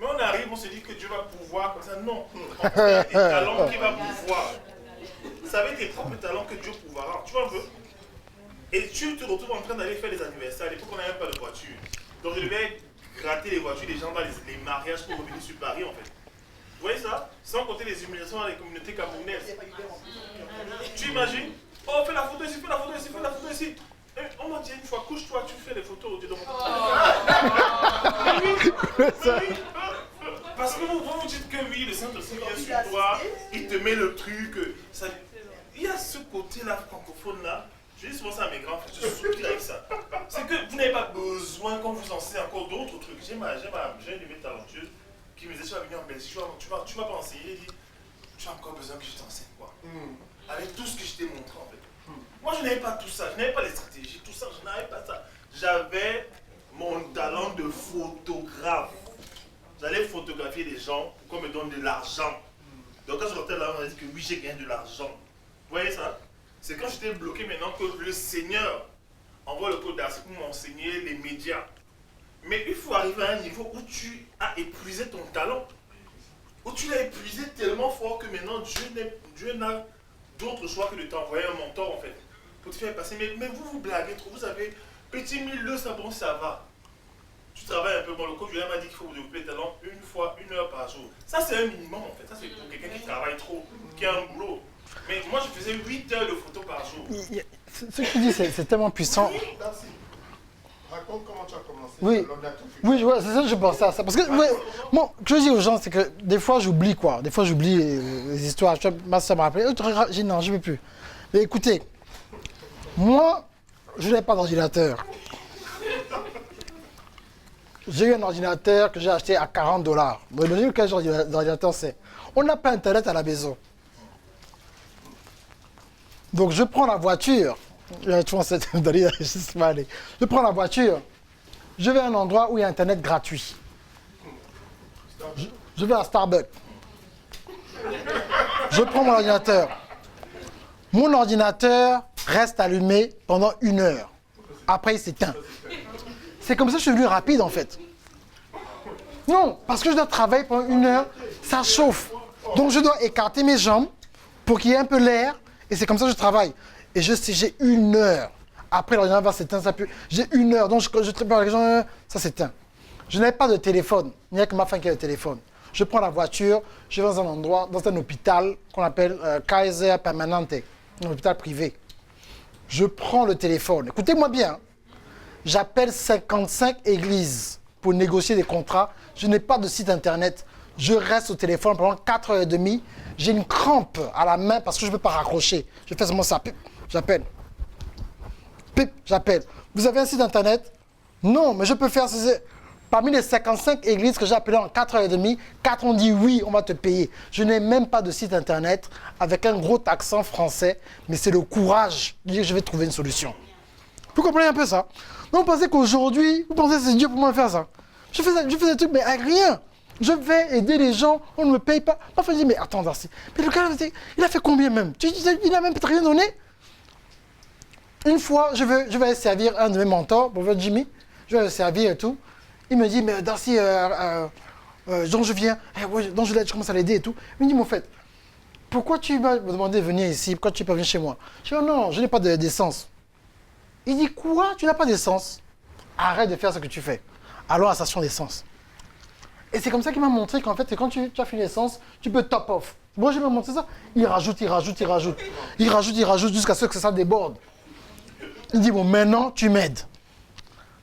Mais on arrive, on se dit que Dieu va pouvoir comme ça. Non, on a des talents qui va pouvoir. Vous savez, tes propres talents que Dieu pourra. Tu vois un peu? Et tu te retrouves en train d'aller faire des anniversaires. À l'époque, on n'avait même pas de voiture. Donc je devais gratter les voitures des gens dans les mariages pour revenir sur Paris en fait. Vous voyez ça? Sans compter les humiliations dans les communautés camerounaises. Tu imagines? Oh, fais la photo ici, fais la photo ici, fais la photo ici. Et on m'a dit une fois, couche-toi, tu fais les photos au Dieu de mon Parce que vous vous dites que oui, le Saint-Esprit vient sur toi, il te met le truc. Ça... Il y a ce côté-là francophone-là. Je dis souvent ça à mes grands frères, je suis soupire avec ça. C'est que vous n'avez pas besoin qu'on vous enseigne encore d'autres trucs. J'ai une de mes talentueuses qui me disait, tu vas venir en Belgique, tu vas pas enseigner. Il dit, tu as encore besoin que je t'enseigne quoi. Avec tout ce que je t'ai montré en fait. Moi je n'avais pas tout ça, je n'avais pas les stratégies, tout ça, je n'avais pas ça. J'avais mon talent de photographe. J'allais photographier les gens pour qu'on me donne de l'argent. Donc quand je rentrais là, on m'a dit que oui, j'ai gagné de l'argent. Vous voyez ça? C'est quand j'étais bloqué maintenant que le Seigneur envoie le code d'Ars pour m'enseigner les médias. Mais il faut arriver à un niveau où tu as épuisé ton talent. Où tu l'as épuisé tellement fort que maintenant Dieu n'a d'autre choix que de t'envoyer un mentor en fait. Pour te faire passer. Mais vous blaguez trop. Vous avez petit 1200, bon ça va. Tu travailles un peu. Bon, le coach m'a dit qu'il faut vous développer le talent une fois, 1 heure par jour. Ça c'est un minimum en fait. Ça c'est pour quelqu'un qui travaille trop, qui a un boulot. Mais moi je faisais 8 heures de photos par jour. Ce que tu dis c'est tellement puissant. Oui, merci. Raconte comment tu as commencé. Oui, ouais, c'est ça que je pensais à ça. Parce que, moi, ce que je dis aux gens, c'est que des fois, j'oublie quoi. Des fois, j'oublie les histoires. Tu vois, ma soeur m'a rappelé. J'ai dit non, je ne veux plus. Mais écoutez, moi, je n'avais pas d'ordinateur. J'ai eu un ordinateur que j'ai acheté à $40. Donc, imaginez quel genre d'ordinateur c'est. On n'a pas Internet à la maison. Donc, je prends la voiture. Je prends la voiture, je vais à un endroit où il y a Internet gratuit. Je vais à Starbucks. Je prends mon ordinateur. Mon ordinateur reste allumé pendant 1 heure. Après, il s'éteint. C'est comme ça que je suis devenu rapide en fait. Non, parce que je dois travailler pendant 1 heure, ça chauffe. Donc, je dois écarter mes jambes pour qu'il y ait un peu l'air. Et c'est comme ça que je travaille. Et je sais, j'ai 1 heure. Après, l'ordinateur va s'éteindre, ça peut... J'ai 1 heure. Donc, je prépare les gens, ça s'éteint. Je n'avais pas de téléphone. Il n'y a que ma femme qui a le téléphone. Je prends la voiture, je vais dans un endroit, dans un hôpital qu'on appelle Kaiser Permanente, un hôpital privé. Je prends le téléphone. Écoutez-moi bien. J'appelle 55 églises pour négocier des contrats. Je n'ai pas de site internet. Je reste au téléphone pendant 4h30. J'ai une crampe à la main parce que je ne peux pas raccrocher. Je fais seulement ça. Pip, j'appelle. Pip, j'appelle. Vous avez un site internet? Non, mais je peux faire... Parmi les 55 églises que j'ai appelées en 4h30, 4 ont dit oui, on va te payer. Je n'ai même pas de site internet avec un gros accent français, mais c'est le courage de dire que je vais trouver une solution. Vous comprenez un peu ça? Donc vous pensez qu'aujourd'hui, vous pensez que c'est Dieu pour moi de faire ça? Je fais des trucs, mais avec rien. Je vais aider les gens, on ne me paye pas. Enfin, je dis, mais attends, Darcy, mais le gars, il a fait combien même? Il n'a même rien donné? Une fois, je vais aller servir un de mes mentors, pour voir Jimmy, je vais le servir et tout. Il me dit, mais Darcy, dont je viens, dont je commence à l'aider et tout. Il me dit, mais en fait, pourquoi tu m'as demandé de venir ici? Pourquoi tu n'es pas venu chez moi? Je dis, oh non, je n'ai pas d'essence. Il dit, quoi? Tu n'as pas d'essence? Arrête de faire ce que tu fais. Allons à la station d'essence. Et c'est comme ça qu'il m'a montré qu'en fait, quand tu as fini l'essence, tu peux top off. Moi, je lui ai montré ça. Il rajoute jusqu'à ce que ça déborde. Il dit, bon, maintenant, tu m'aides.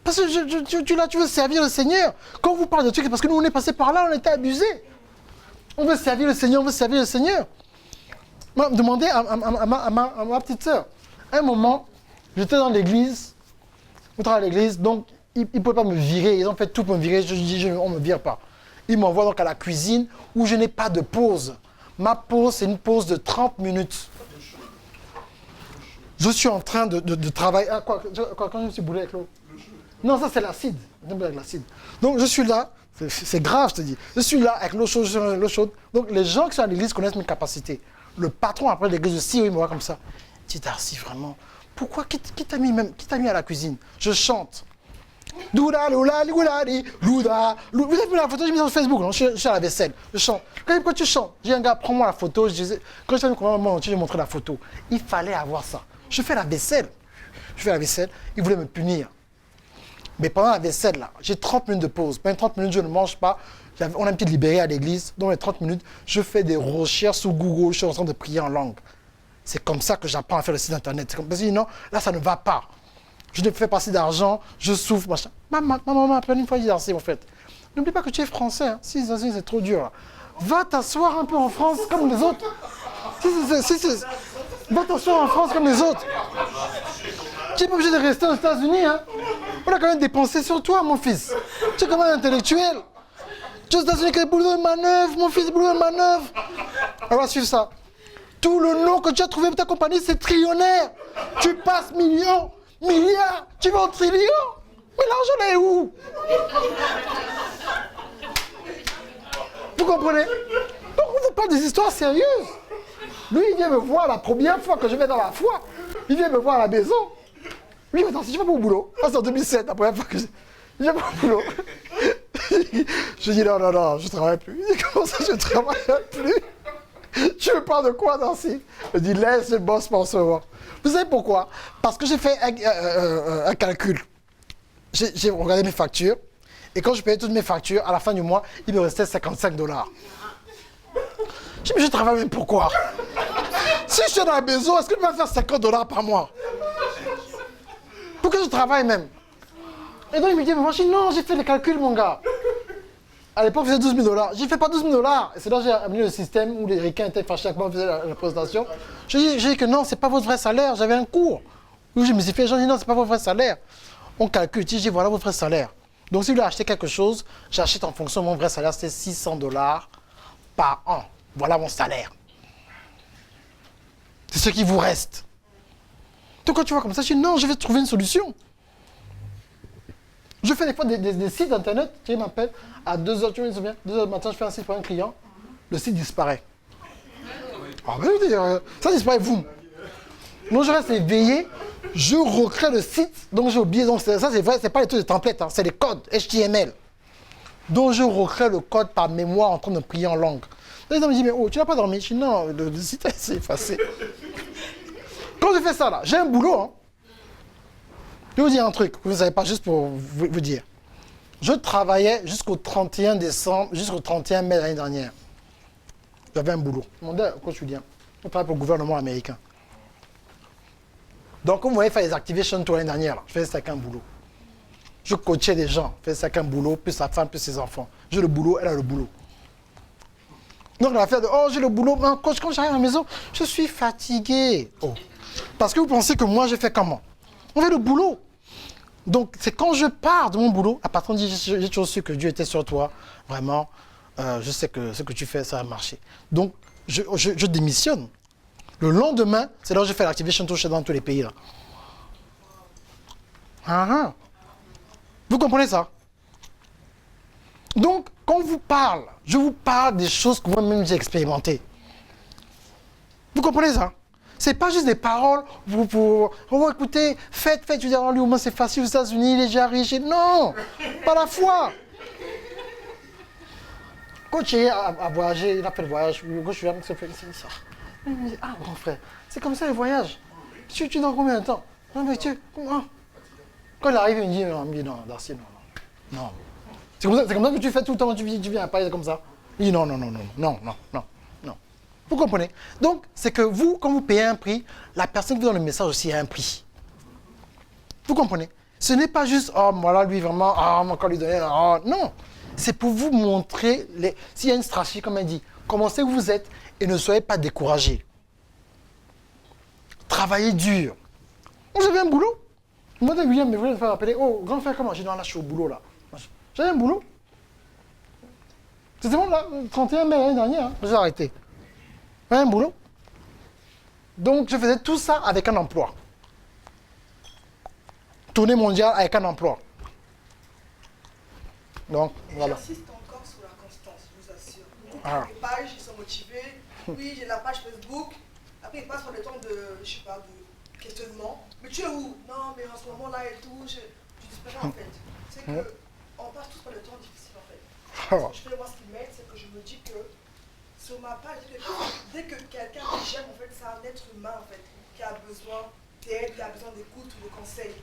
Parce que tu veux servir le Seigneur. Quand on vous parle de trucs, c'est parce que nous, on est passé par là, on était abusés. On veut servir le Seigneur, Demandez à ma petite sœur. À un moment, j'étais dans l'église, on travaille à l'église, donc ils ne pouvaient pas me virer. Ils ont fait tout pour me virer. Je dis, on ne me vire pas. Ils m'envoient donc à la cuisine où je n'ai pas de pause. Ma pause, c'est une pause de 30 minutes. Je suis en train de travailler. Ah, quand je me suis boulé avec l'eau? Non, ça c'est l'acide. Donc je suis là, c'est grave, je te dis. Je suis là avec l'eau chaude. Donc les gens qui sont à l'église connaissent mes capacités. Le patron après l'église aussi, il me voit comme ça. Il dit, Darcy, vraiment, pourquoi, qui t'a mis à la cuisine? Je chante. Douda, loula, ligoula, louda. Vous avez vu la photo, j'ai mis sur Facebook, non? Je suis à la vaisselle, je chante. Quand tu chantes, j'ai un gars, prends-moi la photo. Quand je vais montrer la photo. Il fallait avoir ça. Je fais la vaisselle. Il voulait me punir. Mais pendant la vaisselle, là, j'ai 30 minutes de pause. Pendant 30 minutes, je ne mange pas. On a un petit libéré à l'église. Dans les 30 minutes, je fais des recherches sur Google. Je suis en train de prier en langue. C'est comme ça que j'apprends à faire le site internet. Parce que sinon, là, ça ne va pas. Je ne fais pas assez d'argent, je souffre, machin. Ma maman appelle une fois, il dit, en fait, n'oublie pas que tu es français. Hein. Si c'est trop dur. Là. Va t'asseoir un peu en France comme les autres. Va t'asseoir en France comme les autres. Tu n'es pas obligé de rester aux États-Unis. Hein. On a quand même dépensé sur toi, mon fils. Tu es quand même intellectuel. Tu es aux États-Unis, quel boulot de manœuvre, mon fils, boulot de manœuvre. On va suivre ça. Tout le nom que tu as trouvé pour ta compagnie, c'est trillionnaire. Tu passes millions, milliards, tu vas en trillions. Mais l'argent là est où? Vous comprenez? Donc on vous parle des histoires sérieuses. Lui, il vient me voir la première fois que je vais dans la foi. Il vient me voir à la maison. Oui, mais attends, si je vais pas au boulot. Ça, c'est en 2007, la première fois que je vais pas au boulot. Je dis non, je travaille plus. Il dit, comment ça, je travaille plus? Tu me parles de quoi, Darcy? Je dis, laisse le boss pour ce moment. Vous savez pourquoi? Parce que j'ai fait un calcul. J'ai regardé mes factures. Et quand je payais toutes mes factures, à la fin du mois, il me restait $55. Je dis, mais je travaille même pourquoi? Si je suis dans la maison, est-ce que je vais faire $50 par mois? Pourquoi je travaille même? Et donc il me dit, mais moi, je dis, non, j'ai fait les calculs, mon gars. À l'époque, je faisais $12 000. J'ai fait pas $12 000. Et c'est là que j'ai amené le système où les ricains étaient fâchés avec moi, faisaient la présentation. J'ai dit que non, c'est pas votre vrai salaire. J'avais un cours où je me suis fait, j'ai dit non, c'est pas votre vrai salaire. On calcule, je dis voilà votre vrai salaire. Donc si vous voulez acheter quelque chose, j'achète en fonction de mon vrai salaire, c'était $600 par an. Voilà mon salaire. C'est ce qui vous reste. Donc quand tu vois comme ça, je dis non, je vais trouver une solution. Je fais des fois des sites internet, tu m'appelles à 2h, tu me souviens, 2h du matin, je fais un site pour un client, le site disparaît. Ah ben, ça disparaît, boum. Donc je reste éveillé, je recrée le site, donc j'ai oublié, donc ça c'est vrai, c'est pas les trucs de template, hein, c'est les codes HTML. Donc je recrée le code par mémoire en train de prier en langue. Là, ils me disent, mais oh, tu n'as pas dormi? Je dis non, le site c'est effacé. Quand je fais ça là, j'ai un boulot, hein. Je vais vous dire un truc, vous ne savez pas, juste pour vous dire. Je travaillais jusqu'au 31 décembre, jusqu'au 31 mai l'année dernière. J'avais un boulot. Je demandais à quoi je viens. On travaille pour le gouvernement américain. Donc, comme vous voyez, faire les activations tout l'année dernière, là, je faisais ça qu'un boulot. Je coachais des gens, je faisais ça qu'un boulot, plus sa femme, plus ses enfants. J'ai le boulot, elle a le boulot. Donc l'affaire de « Oh, j'ai le boulot, ben, coach, quand j'arrive à la maison, je suis fatigué. Oh. » Parce que vous pensez que moi, je fais comment? On fait le boulot. Donc, c'est quand je pars de mon boulot, à partir de j'ai toujours su que Dieu était sur toi, vraiment, je sais que ce que tu fais, ça va marcher. Donc, je démissionne. Le lendemain, c'est là où je fais l'activation touch dans tous les pays. Là. Vous comprenez ça? Donc, quand on vous parle, je vous parle des choses que moi-même j'ai expérimentées. Vous comprenez ça? C'est pas juste des paroles pour oh, écoutez, faites, je veux dire, lui, au moins c'est facile aux États-Unis, il est déjà riche. Non, pas la foi. Quand tu es à voyager, il a fait le voyage, quand je suis avec ce frère, c'est ça. Il me dit, ah, grand frère, c'est comme ça les voyages. Tu dans combien de temps? Non, mais comment? Quand il arrive, il me dit, non, Darcy, non. C'est comme ça que tu fais tout le temps, tu viens à Paris comme ça. Il dit, non. Vous comprenez? Donc, c'est que vous, quand vous payez un prix, la personne qui vous donne le message aussi a un prix. Vous comprenez? Ce n'est pas juste, oh, voilà, lui vraiment, ah, mon corps lui donner, oh, non. C'est pour vous montrer, s'il y a une stratégie, comme elle dit, commencez où vous êtes et ne soyez pas découragés. Travaillez dur. Vous avez un boulot? Moi, William, mais vous allez me faire appeler, oh, grand frère, comment? J'ai dit, non, là, je suis au boulot, là. J'avais un boulot. C'était bon, là, 31 mai l'année dernière, hein, j'ai arrêté. Un boulot. Donc, je faisais tout ça avec un emploi. Tournée mondiale avec un emploi. Donc, voilà. J'insiste encore sur la constance, je vous assure. Les pages, ils sont motivés. Oui, j'ai la page Facebook. Après, ils passent par le temps de, je sais pas, de questionnement. Mais tu es où? Non, mais en ce moment-là et tout, je disparais en fait. C'est que on passe tous par le temps difficile en fait. Quand je fais moi ce qui m'aide, c'est que je me dis que sur ma page, dès que quelqu'un que j'aime, en fait, c'est un être humain, en fait, qui a besoin d'aide, qui a besoin d'écoute ou de conseils.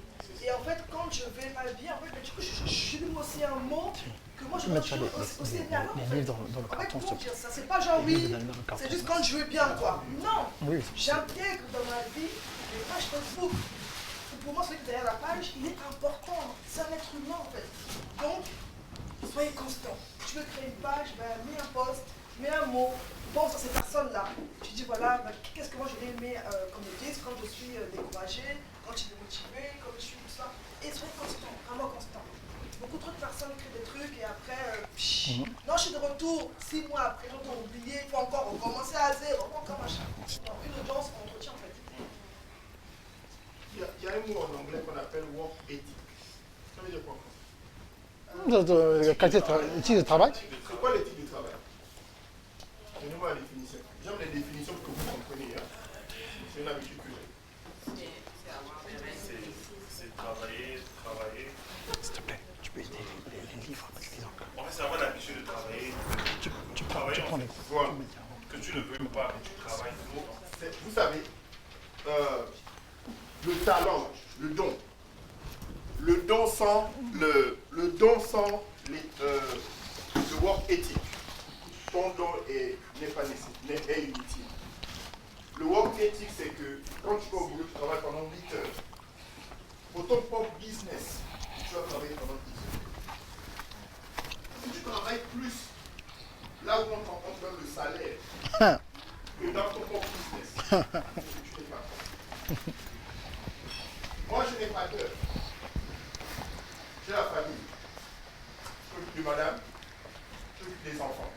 Et en fait, quand je vais pas bien, en fait, du coup, je lui mets aussi un mot que moi, je me suis aussi aimé alors, en fait. En fait, comment dire ça? C'est pas genre, oui, c'est juste quand je veux bien, quoi. Non, j'intègre dans ma vie les pages Facebook. Pour moi, celui qui est derrière la page, il est important. C'est un être humain, en fait. Donc, soyez constant. Tu veux créer une page, ben, mets un post, mets un mot, pense à ces personnes-là. Tu dis, voilà, ben, qu'est-ce que moi j'aurais aimé qu'on me dise quand je suis découragée, quand je suis démotivée, quand je suis tout ça. Et soyez constant, vraiment constant. Beaucoup trop de personnes créent des trucs et après, non, je suis de retour, 6 mois après, j'entends oublier, il faut encore recommencer à zéro, encore machin. Non, une audience, on entretient en fait. Il y a un mot en anglais qu'on appelle work ethic. Ça veut dire quoi? L'éthique de travail. C'est quoi l'éthique du travail? Donnez-moi la définition. J'aime les définitions que vous comprenez. Hein. C'est une habitude que j'ai. C'est travailler. S'il te plaît, tu peux aider les livres avec les encres. En fait, c'est avoir l'habitude de travailler. Tu prends les Voilà. Que tu ne veux pas, mais tu travailles pour. Vous savez, le talent, le don. Le don sans le work ethic. Ton don n'est pas nécessaire, est inutile. Le work ethic, c'est que quand tu vas au boulot, tu travailles pendant 8 heures. Pour ton propre business, tu vas travailler pendant 10 heures. Si tu travailles plus, là où on t'en donne le salaire, que dans ton propre business, c'est que tu n'es pas peur. Moi, je n'ai pas peur. J'ai la famille. Je m'occupe de madame, je m'occupe des enfants.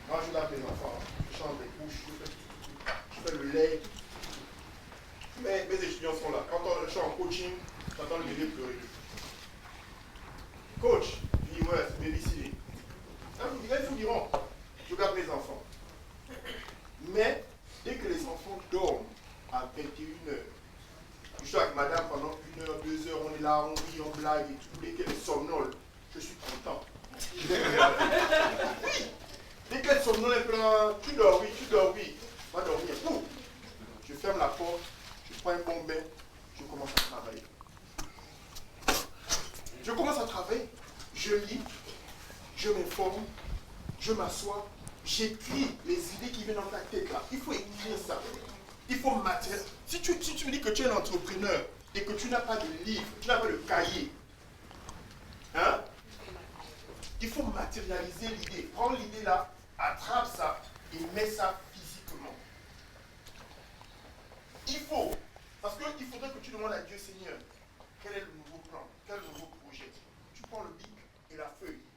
Moi, je lave les enfants, je change les couches, je fais le lait. Mes étudiants sont là. Quand je suis en coaching, j'entends le bébé pleurer. Coach, je dis ouais, c'est babysitting. Là, ils vous diront, je garde mes enfants. Mais dès que les enfants dorment à 21h, je suis avec madame pendant 1 heure, 2 heures, on est là, on rit, on blague et tout. Dès qu'elle est somnole, je suis content. Oui. Dès qu'elle est somnole, elle pleure, tu dors, oui. Va dormir. Ouh. Je ferme la porte, je prends un bon bain, je commence à travailler. Je commence à travailler, je lis, je m'informe, je m'assois, j'écris les idées qui viennent dans ta tête là. Il faut écrire ça. Il faut matérialiser. Si tu me dis que tu es un entrepreneur et que tu n'as pas de livre, tu n'as pas de cahier, hein, il faut matérialiser l'idée. Prends l'idée là, attrape ça et mets ça physiquement. Il faut, parce qu'il faudrait que tu demandes à Dieu, Seigneur, quel est le nouveau plan, quel est le nouveau projet. Tu prends le bic et la feuille.